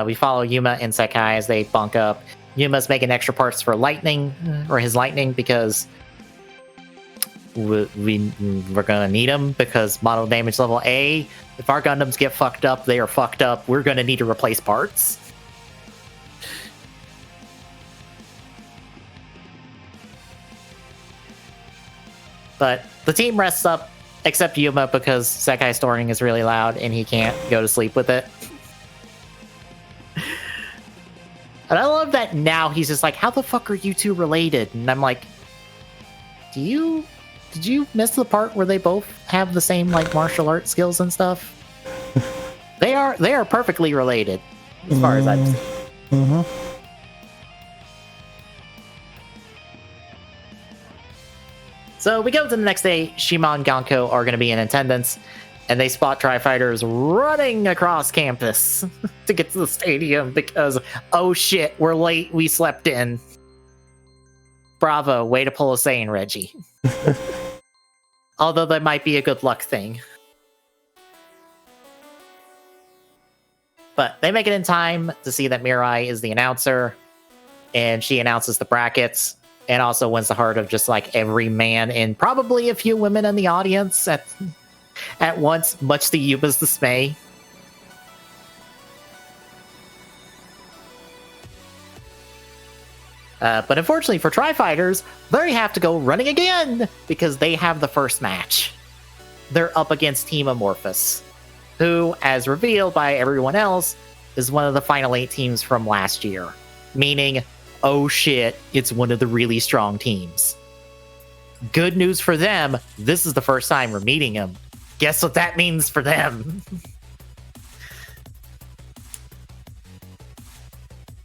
we follow Yuma and Sekai as they bunk up. Yuma's making extra parts for Lightning, or his Lightning, because we're gonna need them, because model damage level A, if our Gundams get fucked up, they are fucked up. We're gonna need to replace parts. But the team rests up, except Yuma, because Sekai's snoring is really loud and he can't go to sleep with it. And I love that now he's just like, "How the fuck are you two related?" And I'm like, did you miss the part where they both have the same like martial art skills and stuff? They are perfectly related, as far as I've seen. Mm-hmm. So we go to the next day. Shima and Ganko are going to be in attendance, and they spot Tri-Fighters running across campus to get to the stadium because, oh shit, we're late, we slept in. Bravo, way to pull a Saiyan, Reggie. Although that might be a good luck thing. But they make it in time to see that Mirai is the announcer, and she announces the brackets, and also wins the heart of just like every man and probably a few women in the audience at once, much to Yuma's dismay. But unfortunately for Tri-Fighters, they have to go running again because they have the first match. They're up against Team Amorphous, who, as revealed by everyone else, is one of the final 8 teams from last year. Meaning, oh shit, it's one of the really strong teams. Good news for them, this is the first time we're meeting them. Guess what that means for them?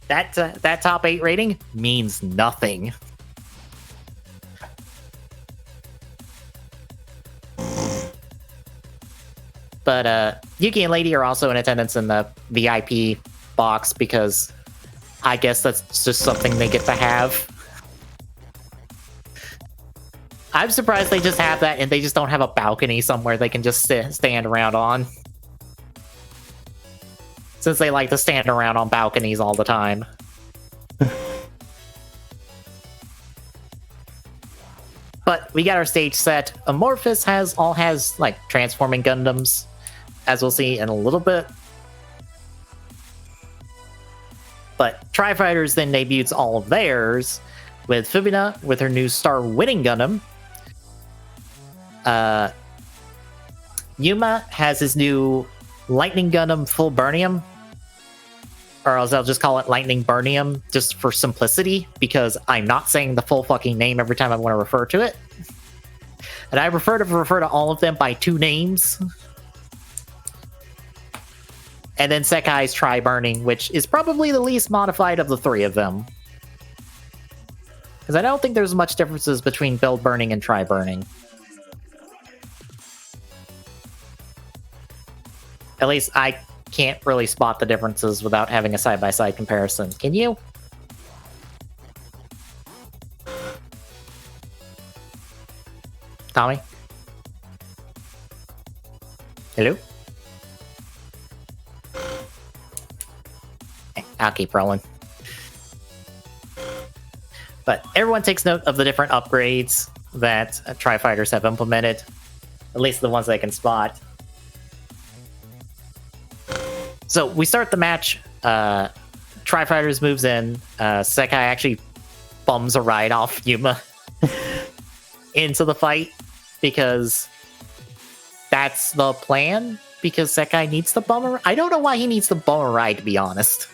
That top 8 rating means nothing. But Yuki and Lady are also in attendance in the VIP box because I guess that's just something they get to have. I'm surprised they just have that and they just don't have a balcony somewhere they can just stand around on. Since they like to stand around on balconies all the time. But we got our stage set. Amorphous has like transforming Gundams, as we'll see in a little bit. But Tri-Fighters then debuts all of theirs with Fubina with her new star-winning Gundam. Yuma has his new Lightning Gundam Full Burnium. Or else I'll just call it Lightning Burnium, just for simplicity, because I'm not saying the full fucking name every time I want to refer to it. And I refer to all of them by 2 names. And then Sekai's Tri-Burning, which is probably the least modified of the three of them. Because I don't think there's much differences between Build Burning and Tri-Burning. At least I can't really spot the differences without having a side-by-side comparison. Can you? Tommy? Hello? I'll keep rolling. But everyone takes note of the different upgrades that Tri-Fighters have implemented. At least the ones they can spot. So we start the match. Tri-Fighters moves in. Sekai actually bums a ride off Yuma into the fight because that's the plan. Because Sekai needs the bummer. I don't know why he needs the bummer ride, to be honest.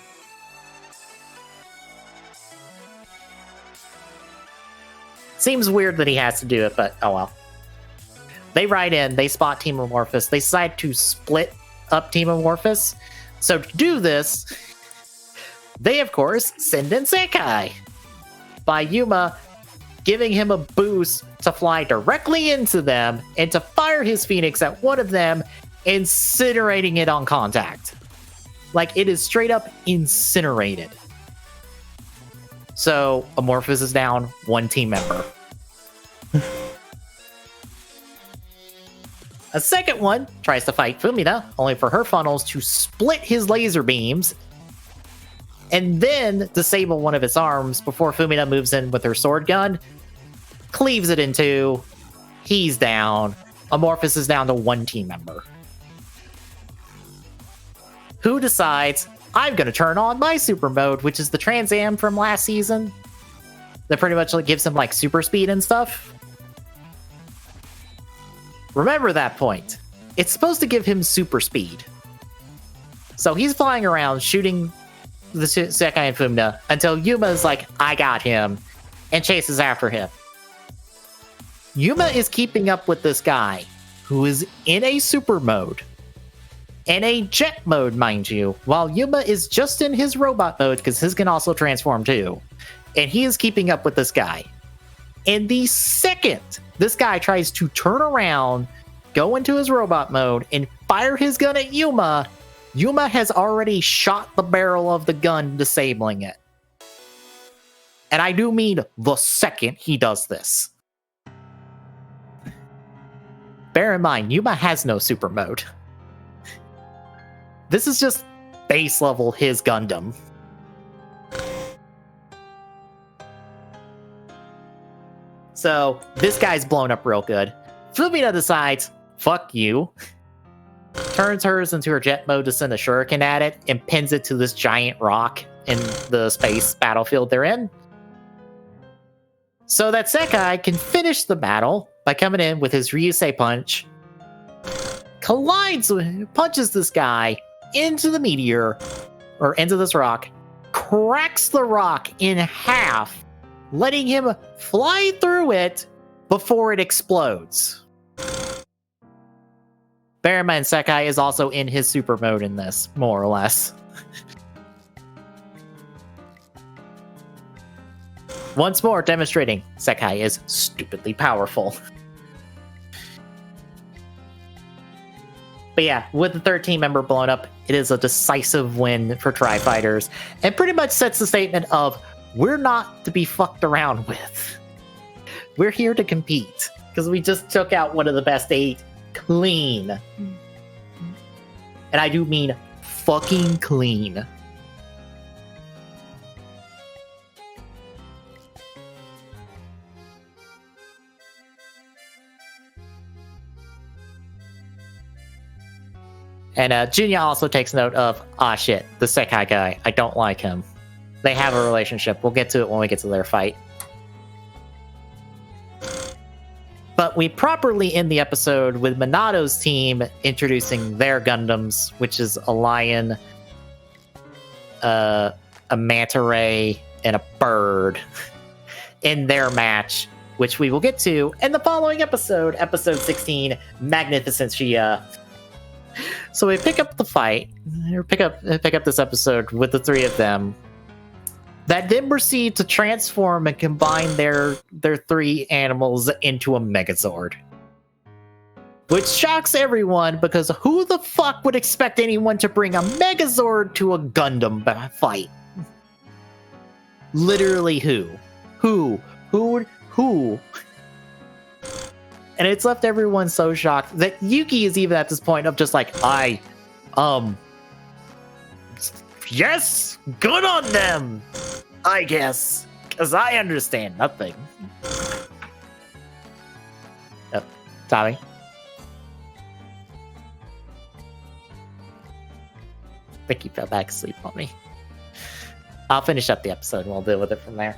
Seems weird that he has to do it, but oh well. They ride in, they spot Team Amorphous. They decide to split up Team Amorphous. So to do this, they of course send in Sekai by Yuma giving him a boost to fly directly into them and to fire his Phoenix at one of them, incinerating it on contact. Like, it is straight up incinerated. So Amorphous is down, one team member. A second one tries to fight Fumina, only for her funnels to split his laser beams and then disable one of its arms before Fumina moves in with her sword gun, cleaves it in two. He's down. Amorphous is down to one team member. Who decides, I'm going to turn on my super mode, which is the Trans Am from last season. That pretty much gives him like super speed and stuff. Remember that point. It's supposed to give him super speed. So he's flying around shooting the Sekai and Fumina until Yuma is like, I got him, and chases after him. Yuma is keeping up with this guy who is in a super mode. In a jet mode, mind you, while Yuma is just in his robot mode because his can also transform too. And he is keeping up with this guy. And the second this guy tries to turn around, go into his robot mode, and fire his gun at Yuma, Yuma has already shot the barrel of the gun, disabling it. And I do mean the second he does this. Bear in mind, Yuma has no super mode. This is just base level his Gundam. So, this guy's blown up real good. Fumina decides, fuck you. Turns hers into her jet mode to send a shuriken at it and pins it to this giant rock in the space battlefield they're in. So that Sekai can finish the battle by coming in with his Ryusei punch, punches this guy into the meteor, or into this rock, cracks the rock in half, letting him fly through it before it explodes. Bear in mind, Sekai is also in his super mode in this, more or less. Once more demonstrating Sekai is stupidly powerful. But yeah, with the 13 member blown up, it is a decisive win for Tri-Fighters, and pretty much sets the statement of, we're not to be fucked around with. We're here to compete, because we just took out one of the best 8 clean. And I do mean fucking clean. And Junya also takes note of, shit, the Sekai guy, I don't like him. They have a relationship. We'll get to it when we get to their fight. But we properly end the episode with Minato's team introducing their Gundams, which is a lion, a manta ray, and a bird in their match, which we will get to in the following episode, episode 16, Magnificent Shia. So we pick up the fight, or pick up this episode with the three of them, that then proceed to transform and combine their three animals into a Megazord. Which shocks everyone, because who the fuck would expect anyone to bring a Megazord to a Gundam fight? Literally who? Who? And it's left everyone so shocked that Yuki is even at this point of just like, yes, good on them, I guess, because I understand nothing. Yep. Tommy? I think he fell back asleep on me. I'll finish up the episode and we'll deal with it from there.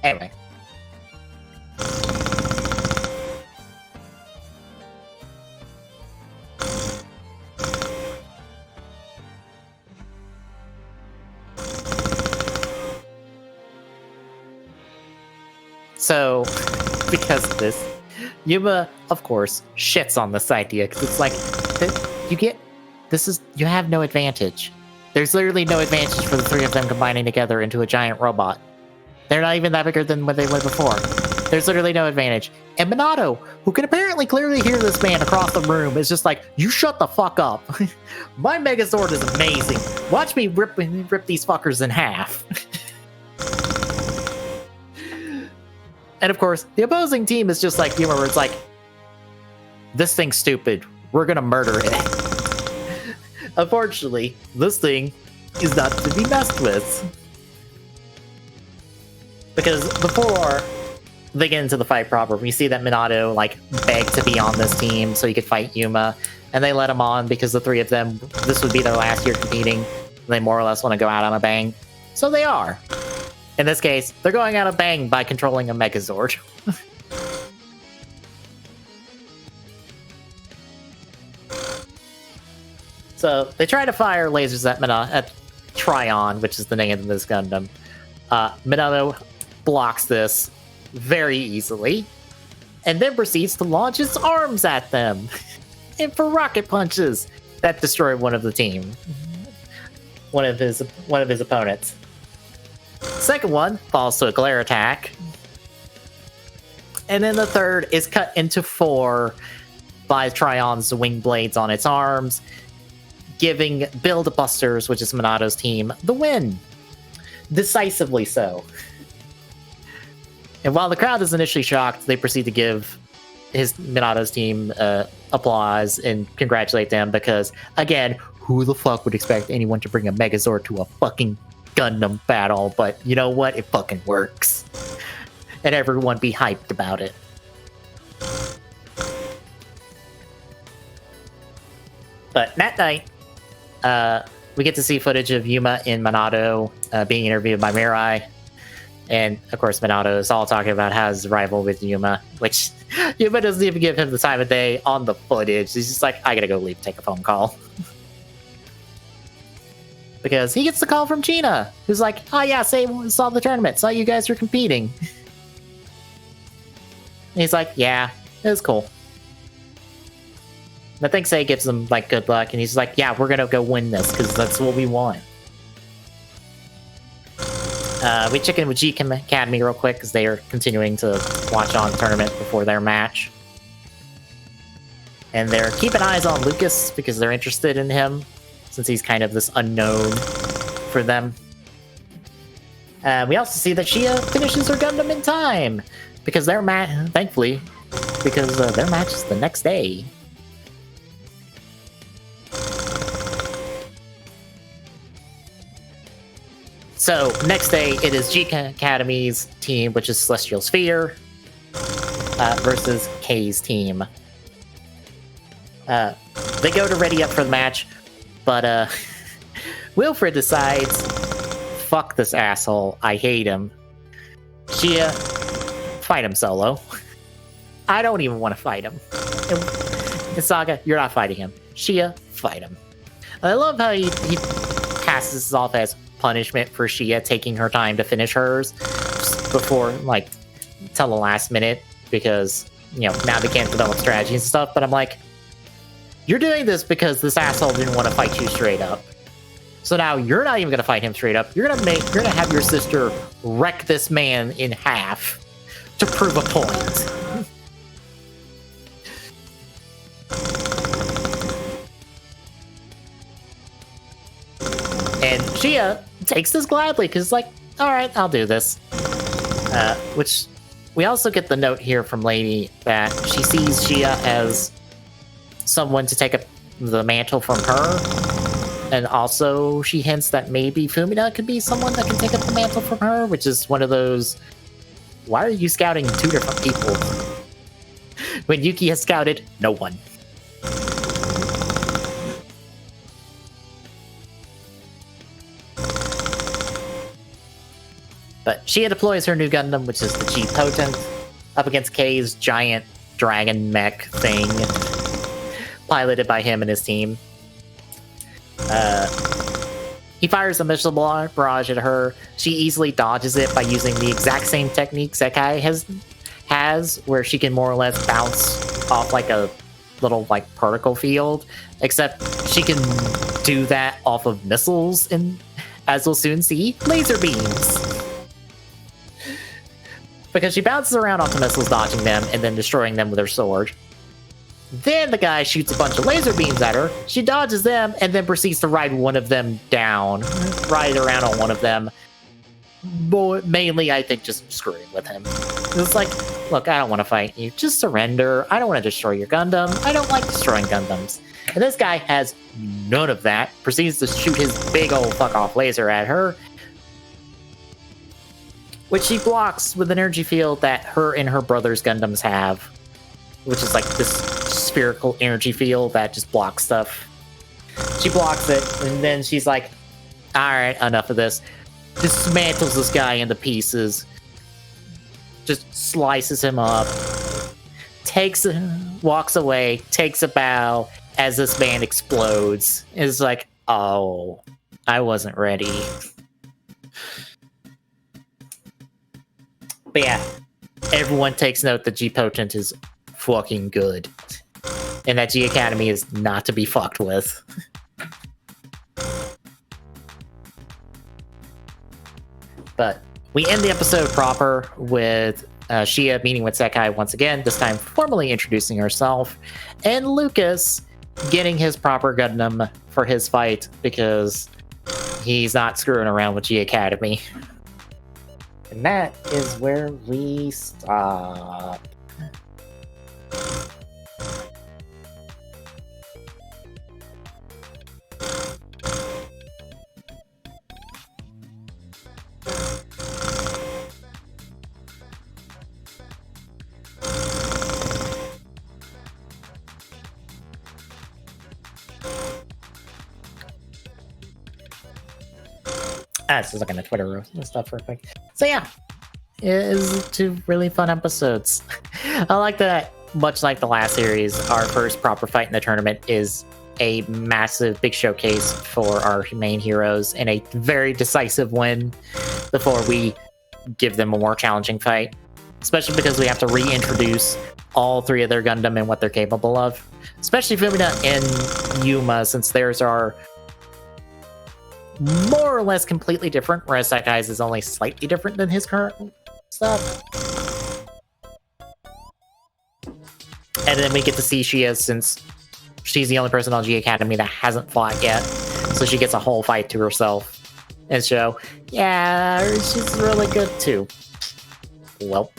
Anyway. So, because of this, Yuma, of course, shits on this idea, because it's like, you have no advantage. There's literally no advantage for the three of them combining together into a giant robot. They're not even that bigger than what they were before. There's literally no advantage. And Minato, who can apparently clearly hear this man across the room, is just like, you shut the fuck up. My Megazord is amazing. Watch me rip these fuckers in half. And of course, the opposing team is just like, where it's like, this thing's stupid. We're gonna murder it. Unfortunately, this thing is not to be messed with. Because before they get into the fight proper, we see that Minato like begged to be on this team so he could fight Yuma, and they let him on because the three of them, this would be their last year competing. They more or less want to go out on a bang. So they are. In this case, they're going out a bang by controlling a Megazord. So they try to fire lasers at Tryon, which is the name of this Gundam. Minato blocks this very easily, and then proceeds to launch its arms at them. And for rocket punches that destroy one of the team. One of his opponents. Second one falls to a glare attack. And then the third is cut into 4 by Tryon's wing blades on its arms, giving Build Busters, which is Minato's team, the win. Decisively so. And while the crowd is initially shocked, they proceed to give Minato's team applause and congratulate them because, again, who the fuck would expect anyone to bring a Megazord to a fucking Gundam battle? But you know what? It fucking works. And everyone be hyped about it. But that night, we get to see footage of Yuma and Minato being interviewed by Mirai. And, of course, Minato is all talking about how his rival with Yuma, which Yuma doesn't even give him the time of day on the footage. He's just like, I gotta go leave, take a phone call. Because he gets the call from Gina, who's like, oh yeah, saw the tournament, saw you guys were competing. And he's like, yeah, it was cool. And I think Sei gives him, like, good luck, and he's like, yeah, we're gonna go win this, because that's what we want. We check in with G Academy real quick, because they are continuing to watch on the tournament before their match. And they're keeping eyes on Lucas, because they're interested in him, since he's kind of this unknown for them. We also see that Shia finishes her Gundam in time, because their match, thankfully, because their match is the next day. So, next day, it is G Academy's team, which is Celestial Sphere, versus K's team. They go to ready up for the match, but Wilfred decides, fuck this asshole, I hate him. Shia, fight him solo. I don't even want to fight him. And Saga, you're not fighting him. Shia, fight him. And I love how he passes this off as, punishment for Shia taking her time to finish hers before, like, till the last minute, because, you know, now they can't develop strategies and stuff, but I'm like, you're doing this because this asshole didn't want to fight you straight up. So now you're not even going to fight him straight up. You're gonna have your sister wreck this man in half to prove a point. And Shia takes this gladly, because, like, alright, I'll do this. Which, we also get the note here from Lady that she sees Shia as someone to take up the mantle from her. And also, she hints that maybe Fumina could be someone that can take up the mantle from her, which is one of those, why are you scouting 2 different people? When Yuki has scouted no one. But Shia deploys her new Gundam, which is the G Potent, up against K's giant dragon mech thing, piloted by him and his team. He fires a missile barrage at her. She easily dodges it by using the exact same technique Sekai has, where she can more or less bounce off like a little like particle field, except she can do that off of missiles, and as we'll soon see, laser beams. Because she bounces around off the missiles, dodging them, and then destroying them with her sword. Then the guy shoots a bunch of laser beams at her, she dodges them, and then proceeds to ride one of them down. Ride around on one of them. But mainly, I think, just screwing with him. It's like, look, I don't want to fight you. Just surrender. I don't want to destroy your Gundam. I don't like destroying Gundams. And this guy has none of that. Proceeds to shoot his big old fuck-off laser at her, which she blocks with an energy field that her and her brother's Gundams have, which is like this spherical energy field that just blocks stuff. She blocks it, and then she's like, alright, enough of this. Dismantles this guy into pieces. Just slices him up. Walks away, takes a bow as this man explodes. It's like, oh, I wasn't ready. But yeah, everyone takes note that G Potent is fucking good. And that G Academy is not to be fucked with. But we end the episode proper with Shia meeting with Sekai once again, this time formally introducing herself, and Lucas getting his proper Gundam for his fight because he's not screwing around with G Academy. And that is where we stop. Just looking at Twitter and stuff real quick. So yeah, it is 2 really fun episodes. I like that, much like the last series, our first proper fight in the tournament is a massive big showcase for our main heroes and a very decisive win before we give them a more challenging fight. Especially because we have to reintroduce all 3 of their Gundam and what they're capable of. Especially Fumina and Yuma, since theirs are more or less completely different, whereas Sekai's is only slightly different than his current stuff. And then we get to see Shia, since she's the only person on G Academy that hasn't fought yet, so she gets a whole fight to herself and show, yeah, she's really good too. Well.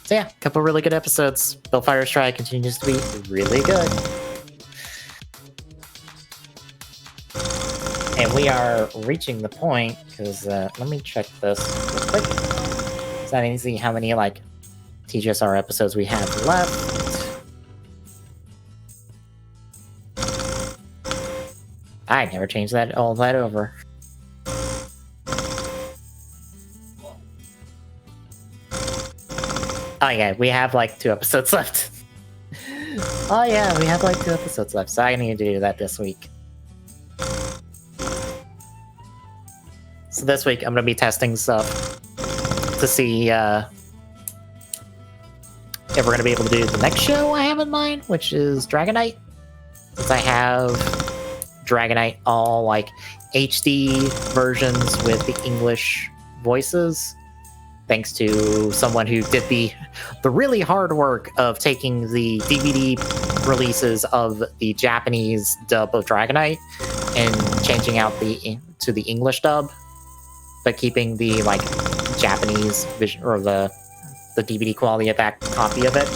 So yeah, a couple really good episodes. Billfire's Try continues to be really good. And we are reaching the point, because let me check this real quick. So I need to see how many like TGSR episodes we have left. I never changed all that over. Oh yeah, we have like 2 episodes left. Oh yeah, we have like 2 episodes left, so I need to do that this week. So this week I'm gonna be testing stuff to see if we're gonna be able to do the next show I have in mind, which is Dragonite. Since I have Dragonite all like HD versions with the English voices, thanks to someone who did the really hard work of taking the DVD releases of the Japanese dub of Dragonite and changing out to the English dub, but keeping the like Japanese vision or the DVD quality of that copy of it.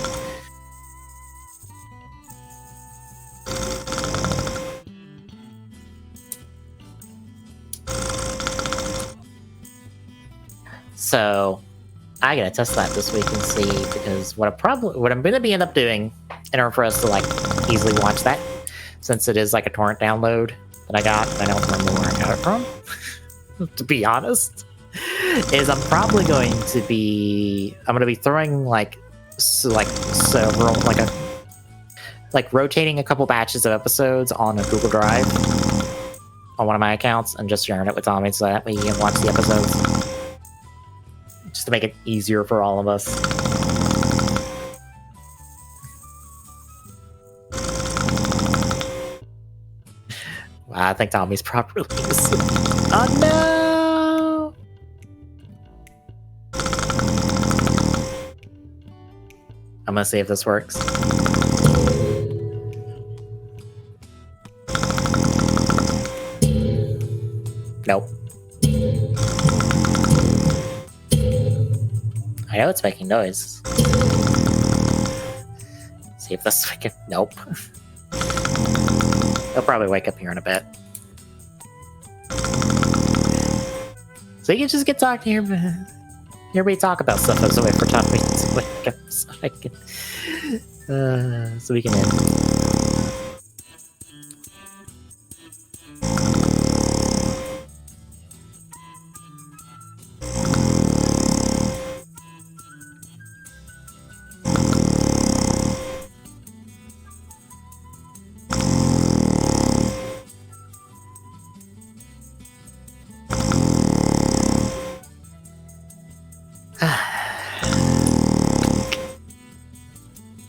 So I gotta test that this week and see, because what I'm gonna be end up doing in order for us to like easily watch that, since it is like a torrent download that I got, and I don't remember where I got it from, to be honest, is I'm gonna be throwing like several rotating a couple batches of episodes on a Google Drive on one of my accounts and just sharing it with Tommy so that way he can watch the episodes. Just to make it easier for all of us. Wow, I think Tommy's properly. Oh no! I'm gonna see if this works. Nope. I know it's making noise. See if this can. Nope. He'll probably wake up here in a bit. So you can just get talking here. Hear me talk about stuff as a way for Tommy to wake up so we can end.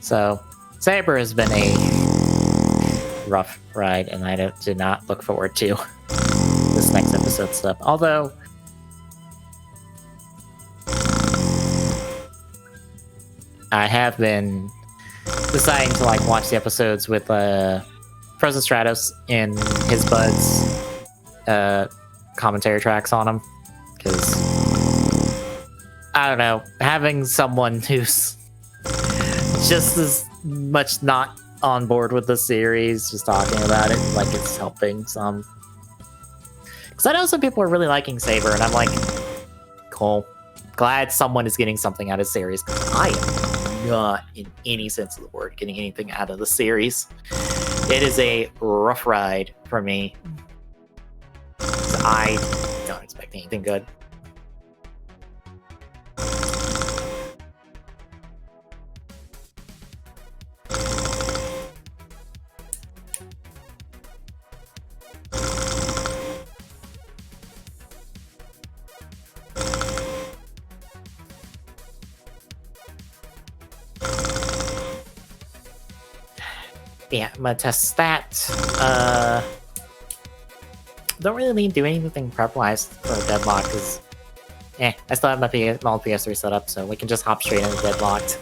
So, Saber has been a rough ride, and I did not look forward to this next episode stuff. Although, I have been deciding to like watch the episodes with Frozen Stratos in his buds commentary tracks on them, because I don't know, having someone who's just as much not on board with the series, just talking about it, like it's helping some. Because I know some people are really liking Saber, and I'm like, cool. Glad someone is getting something out of the series, because I am not, in any sense of the word, getting anything out of the series. It is a rough ride for me. I don't expect anything good. Yeah, I'm gonna test that. Don't really need to do anything prep-wise for Deadlock, because I still have my old PS3 set up, so we can just hop straight into Deadlocked.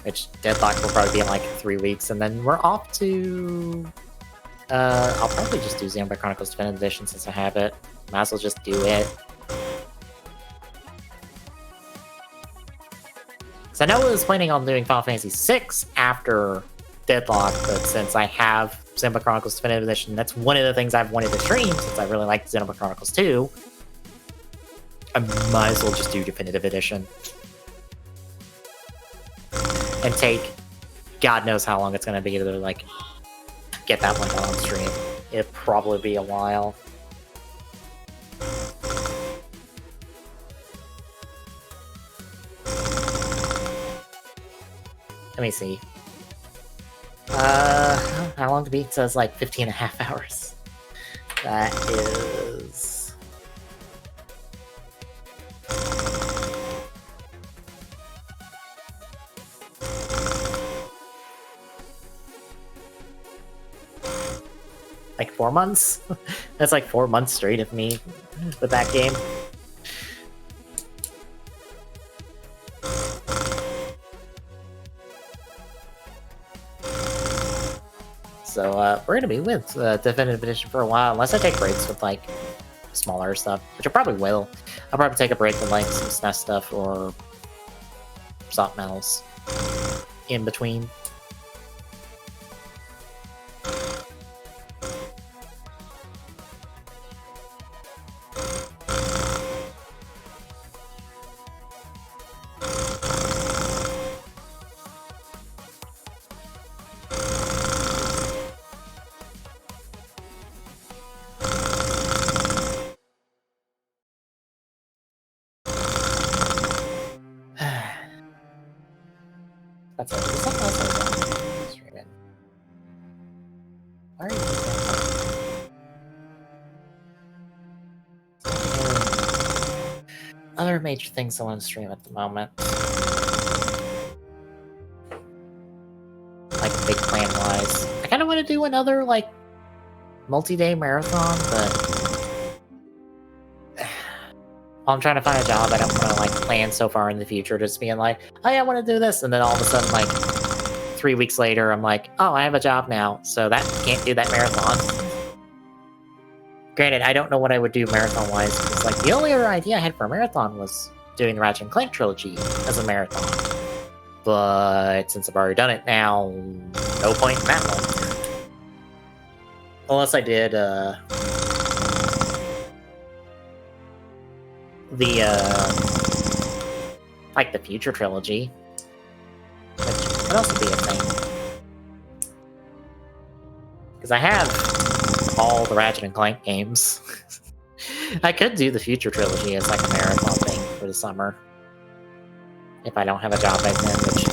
Which, Deadlock will probably be in like 3 weeks, and then we're off to... I'll probably just do Xenoblade Chronicles Definitive Edition since I have it. Might as well just do it. So I know I was planning on doing Final Fantasy VI after Deadlock, but since I have Xenoblade Chronicles Definitive Edition, that's one of the things I've wanted to stream, since I really like Xenoblade Chronicles 2. I might as well just do Definitive Edition. And take God knows how long it's going to be to, like, get that one done on stream. It'll probably be a while. Let me see. How long to beat? It says like 15 and a half hours. That is... like 4 months? That's like 4 months straight of me with that game. So we're gonna be with Definitive Edition for a while, unless I take breaks with like smaller stuff, which I probably will. I'll probably take a break with like some SNES stuff or something else in between. That's it. There's something else I was streaming. Why are you doing that? Other major things I want to stream at the moment. Like, big plan-wise. I kind of want to do another, like, multi-day marathon, but... while I'm trying to find a job, I don't want to, like, plan so far in the future, just being like, oh yeah, I want to do this, and then all of a sudden, like, 3 weeks later, I'm like, oh, I have a job now, so that can't do that marathon. Granted, I don't know what I would do marathon-wise, because, like, the only other idea I had for a marathon was doing the Ratchet & Clank trilogy as a marathon. But since I've already done it now, no point in that one. Unless I did, like the Future trilogy, which would also be a thing. Because I have all the Ratchet and Clank games. I could do the Future trilogy as like a marathon thing for the summer. If I don't have a job by then, which...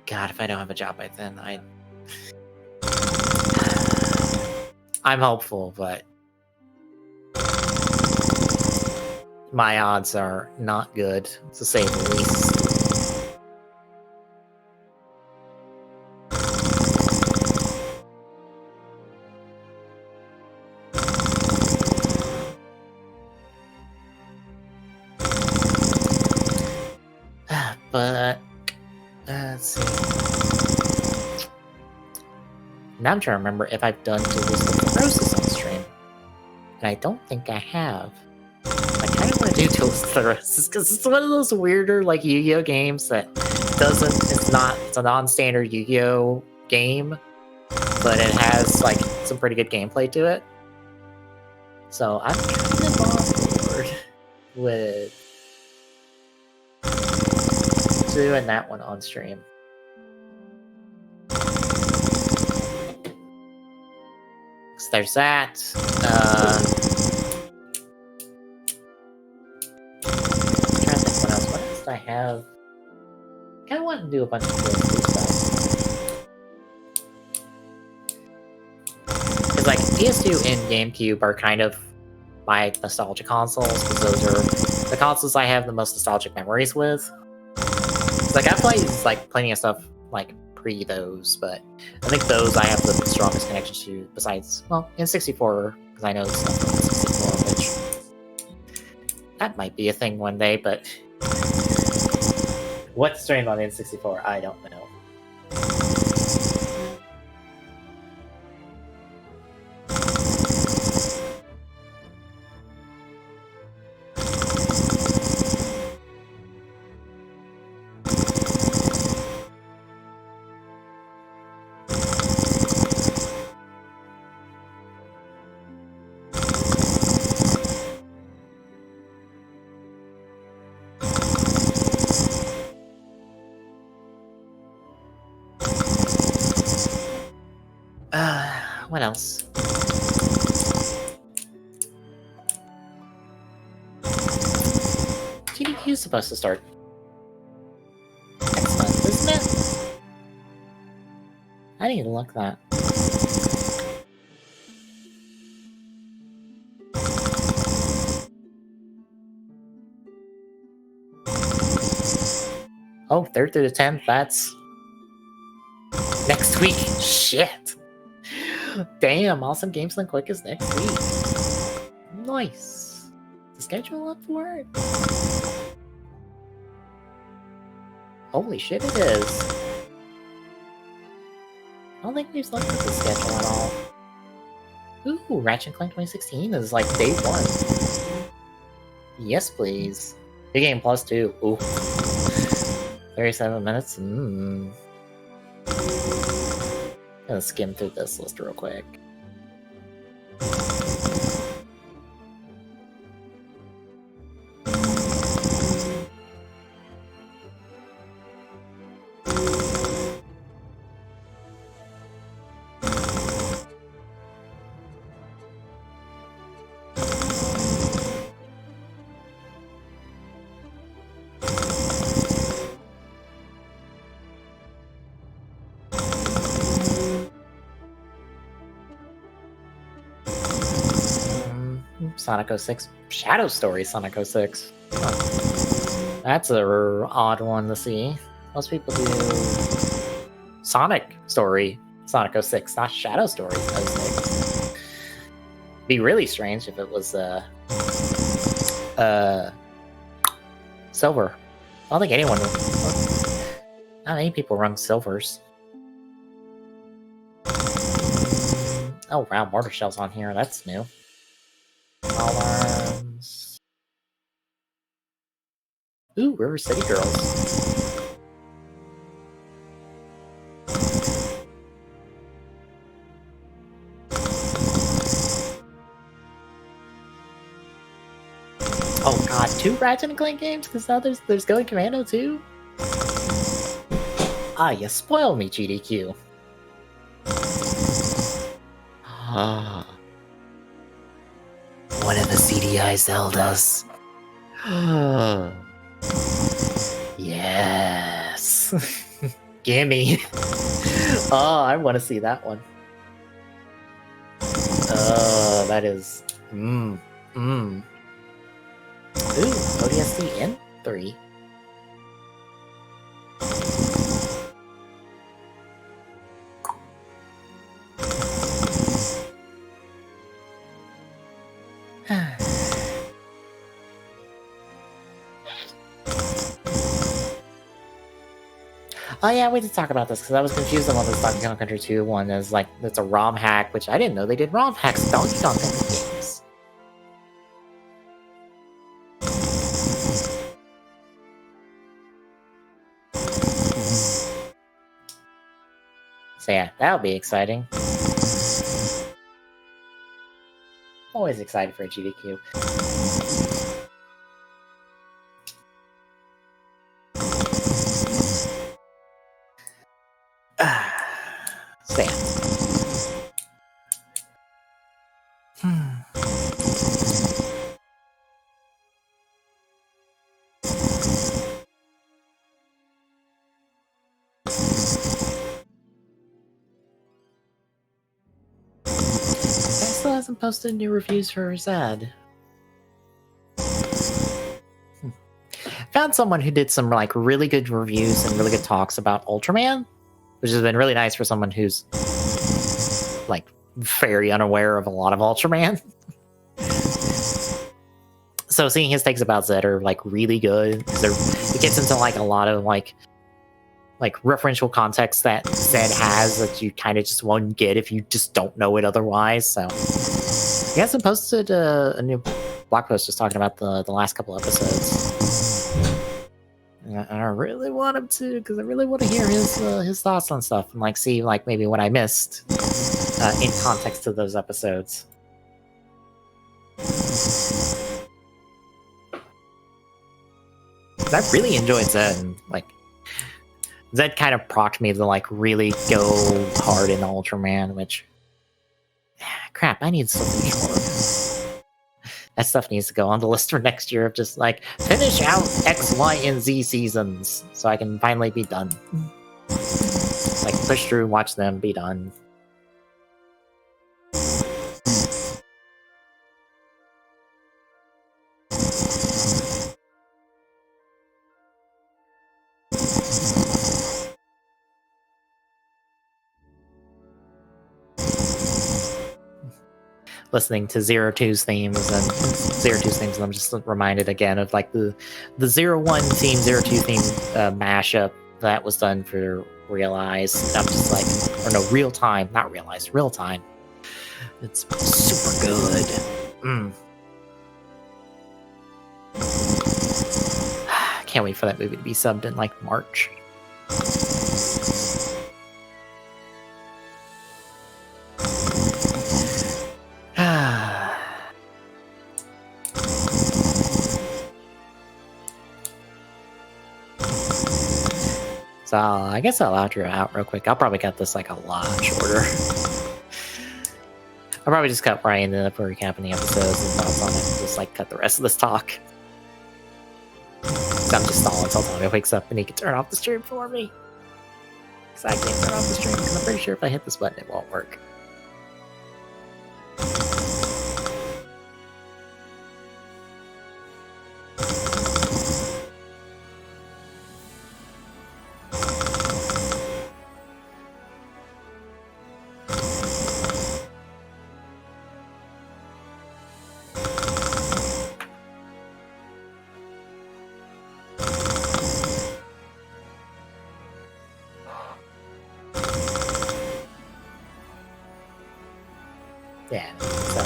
God, if I don't have a job by then, I'm hopeful, but... my odds are not good, to say the least. But let's see. Now I'm trying to remember if I've done Duelist of Neurosis on stream, and I don't think I have. I kind of want to do Duelist of Neurosis because it's one of those weirder like Yu-Gi-Oh games that it's a non-standard Yu-Gi-Oh game, but it has like some pretty good gameplay to it. So I'm kind of on board with doing that one on stream. So there's that. I'm trying to think what else. What else did I have? I kind of want to do a bunch of DLC stuff. Because like PS2 and GameCube are kind of my nostalgia consoles, because those are the consoles I have the most nostalgic memories with. Like I played like plenty of stuff like pre those, but I think those I have the strongest connection to. Besides, well, N64, because I know stuff on N64, which that might be a thing one day. But what's streamed on N64, I don't know. What else? TDQ is supposed to start next month, isn't it? I need to look that. Oh, 3rd through the 10th, that's next week. Shit. Damn, Awesome Games Done Quick is next week. Nice. Is the schedule up for it? Holy shit, it is. I don't think we've looked at the schedule at all. Ooh, Ratchet & Clank 2016 is like day 1. Yes, please. Big Game Plus 2. Ooh. 37 minutes. Gonna skim through this list real quick. Sonic 06. Shadow Story Sonic 06. Huh. That's a odd one to see. Most people do Sonic Story Sonic 06, not Shadow Story 06. Be really strange if it was Silver. I don't think anyone would. Not many people run Silvers. Oh wow, Mortar Shell's on here, that's new. Alarms. Ooh, River City Girls. Oh god, 2 Ratchet & Clank games? Because now there's Going Commando too? Ah, you spoiled me, GDQ. Ah. One of the CDI Zeldas. Yes. Gimme. Oh, I want to see that one. That is... Ooh, ODST in 3. Oh yeah, we did talk about this because I was confused on what this Donkey Kong Country 2 one is. Like, it's a ROM hack, which I didn't know they did ROM hacks in Donkey Kong Country games. So yeah, that'll be exciting. Always excited for a GDQ. Sam. Still hasn't posted new reviews for Zed. Found someone who did some like really good reviews and really good talks about Ultraman, which has been really nice for someone who's like very unaware of a lot of Ultraman. So seeing his takes about Zed are like really good. It gets into like a lot of like referential context that Zed has that you kind of just won't get if you just don't know it otherwise. So he hasn't posted a new blog post just talking about the last couple episodes. And I really want him to, because I really want to hear his thoughts on stuff and like see like maybe what I missed in context to those episodes. I really enjoyed Zed, and like Zed kind of prompted me to like really go hard into Ultraman, which crap, I need something more. That stuff needs to go on the list for next year of just like finish out X, Y, and Z seasons so I can finally be done. like push through, watch them be done. Listening to Zero Two's themes and I'm just reminded again of like the 01 theme, 02 theme mashup that was done for Realize. I'm just like, or no, Real Time, not Realize, Real Time. It's super good. Can't wait for that movie to be subbed in like March. So I guess I'll outro out real quick. I'll probably cut this like a lot shorter. I'll probably just cut where I ended up recapping the episodes and thoughts on it, and just like cut the rest of this talk. So I'm just stalling until Tommy wakes up and he can turn off the stream for me. Because I can't turn off the stream because I'm pretty sure if I hit this button it won't work. Yeah, so.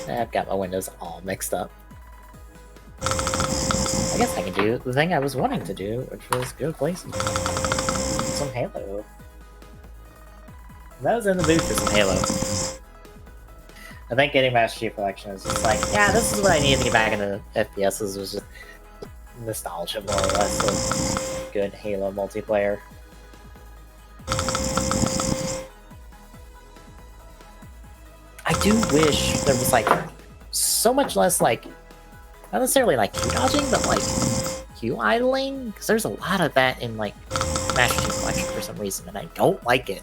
I've got my windows all mixed up. I guess I can do the thing I was wanting to do, which was go play some Halo. I was in the mood for some Halo. I think getting Master Chief Collection is just like, yeah, this is what I need to get back into FPSs, was just nostalgia more or less of good Halo multiplayer. I do wish there was like so much less like, not necessarily like Q dodging, but like Q idling, because there's a lot of that in like Master Chief Collection for some reason, and I don't like it.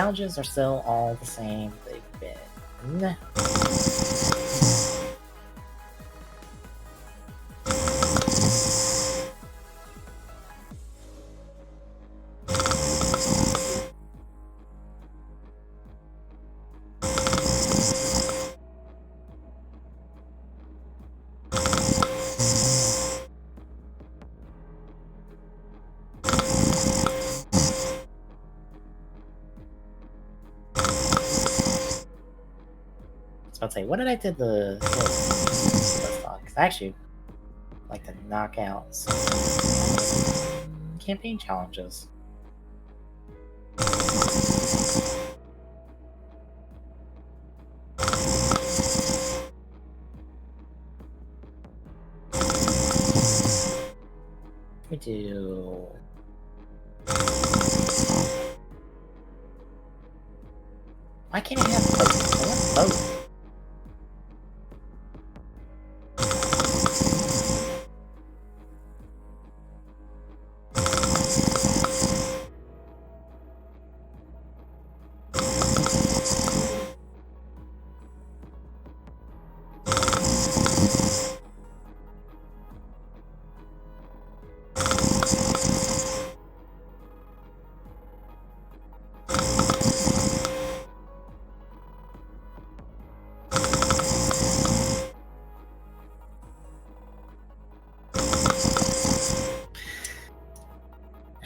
challenges are still all the same they've been. I'd say, what did I do the because I actually like to knock out some campaign challenges. We do. Why can't I have both? I want both.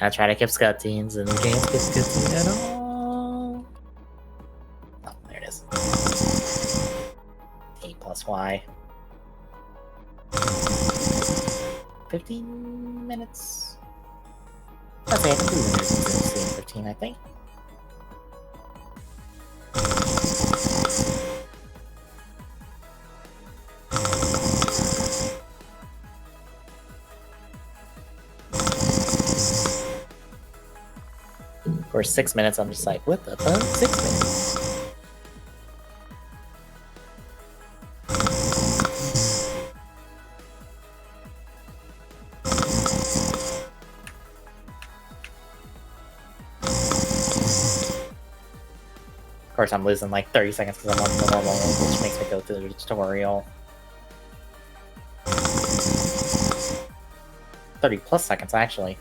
I try to keep cutscenes and can't skip cutscene at all. Oh, there it is. 8 plus Y. 15 minutes. I'd say I can do minutes 15, I think. Of course, 6 minutes, I'm just like, what the fuck? 6 minutes. Of course, I'm losing like 30 seconds because I'm on the normal, which makes me go through the tutorial. 30 plus seconds, actually.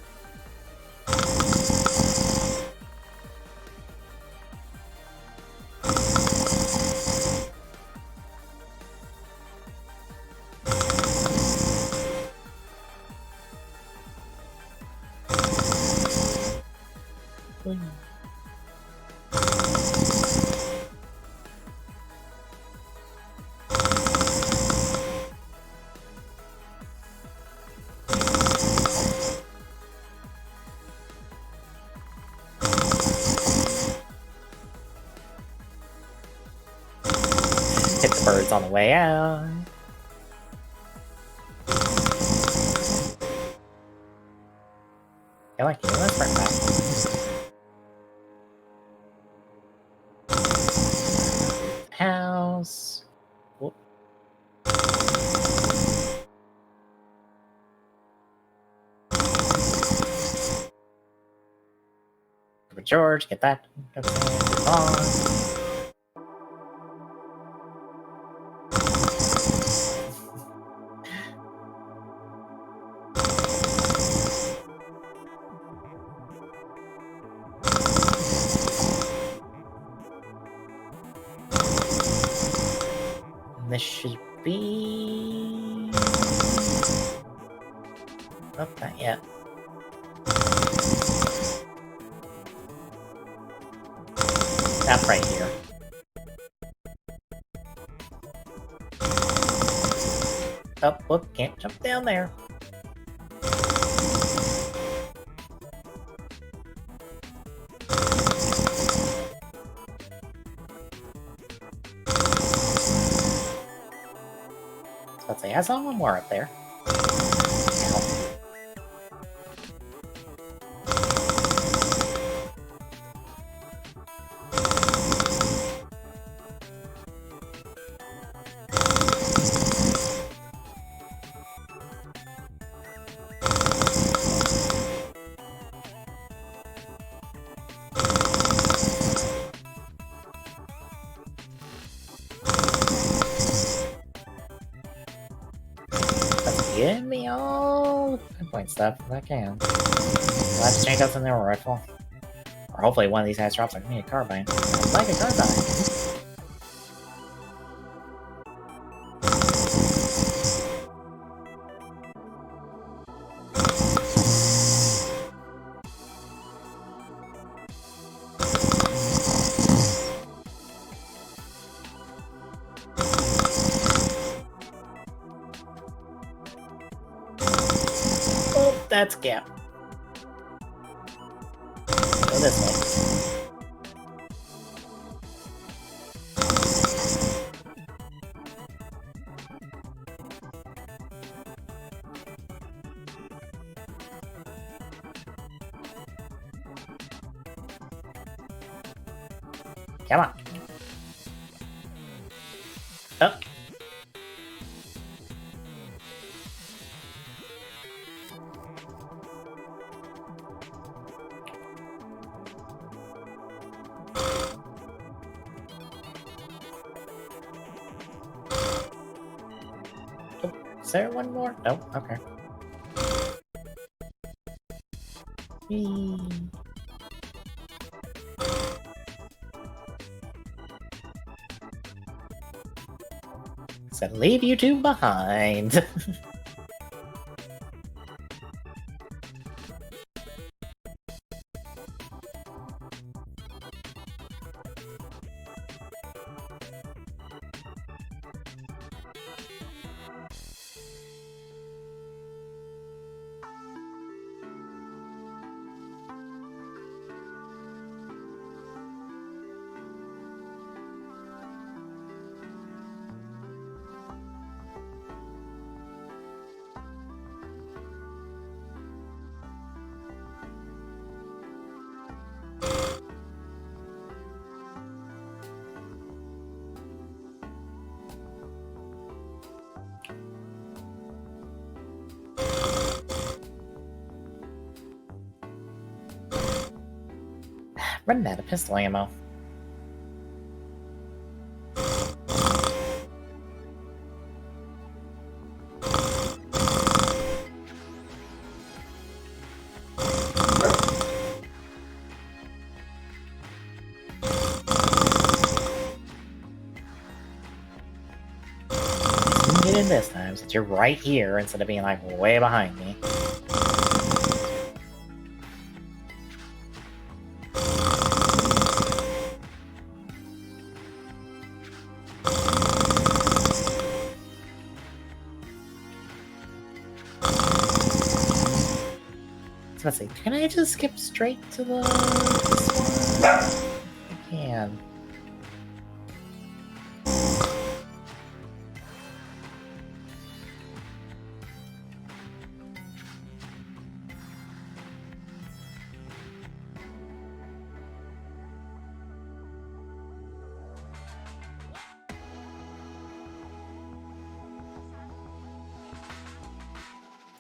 Hit the birds on the way out. I like it. Let's bring back. House. Whoop. George, get that. On. This should be... Oh, not yet. That's right here. Oh, whoop, can't jump down there. Let's say I saw one more up there. point stuff if I can. I'll have to change out some new rifle. Or hopefully one of these guys drops like me a carbine. I'd like a carbine. Oh, that's Gap. Go this way. Come on. Oh. Is there one more? No? Okay. Whee. So leave you two behind. Running out of pistol ammo. Get in this time since you're right here instead of being like way behind me. Let's see, can I just skip straight to the... this one? I can.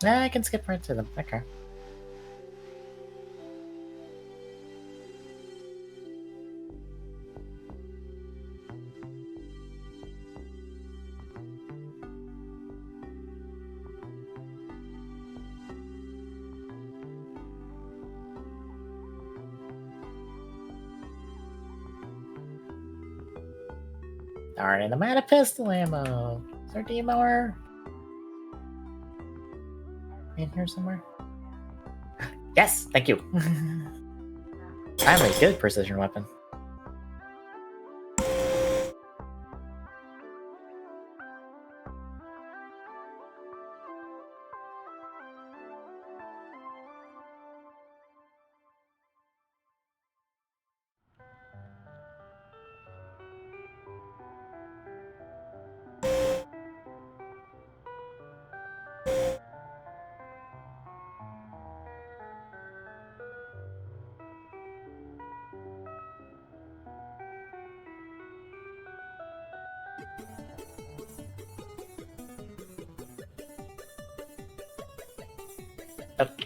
Nah, I can skip right to them. Okay. Darn it, I'm out of pistol ammo. Is there more? In here somewhere? Yes, thank you. I have a good precision weapon. Okay.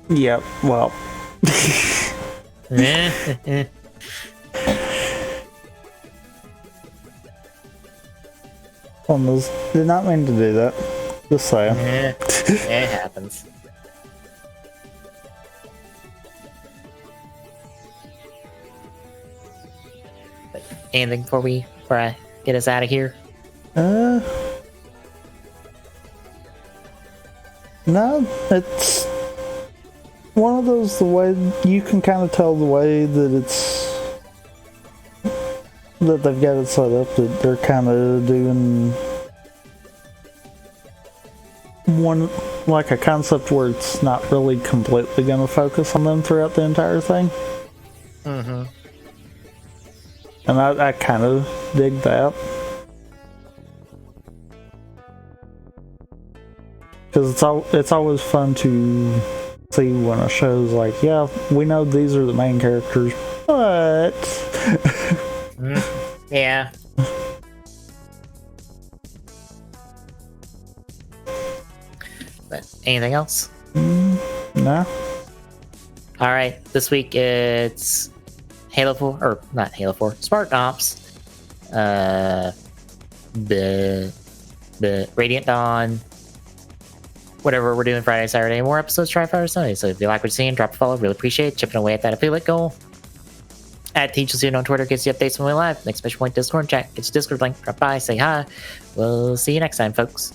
Yep, well. Almost did not mean to do that. Just saying. It happens. But anything before I get us out of here? No, it's one of those, the way you can kind of tell the way that they've got it set up, that they're kind of doing one, like a concept where it's not really completely going to focus on them throughout the entire thing. Mm-hmm. And I kind of dig that. Because it's always fun to see when a show's like, yeah, we know these are the main characters, but... Yeah. But anything else? No. Alright, this week it's Halo 4, or not Halo 4, Spartan Ops, the Radiant Dawn, whatever we're doing Friday, Saturday, more episodes, try Friday, Sunday. So if you like what you're seeing, drop a follow, really appreciate it. Chipping away at that affiliate goal. At TeachSaloon on Twitter gets you updates when we live. Next Mission Point Discord chat gets your Discord link. Drop by, say hi. We'll see you next time, folks.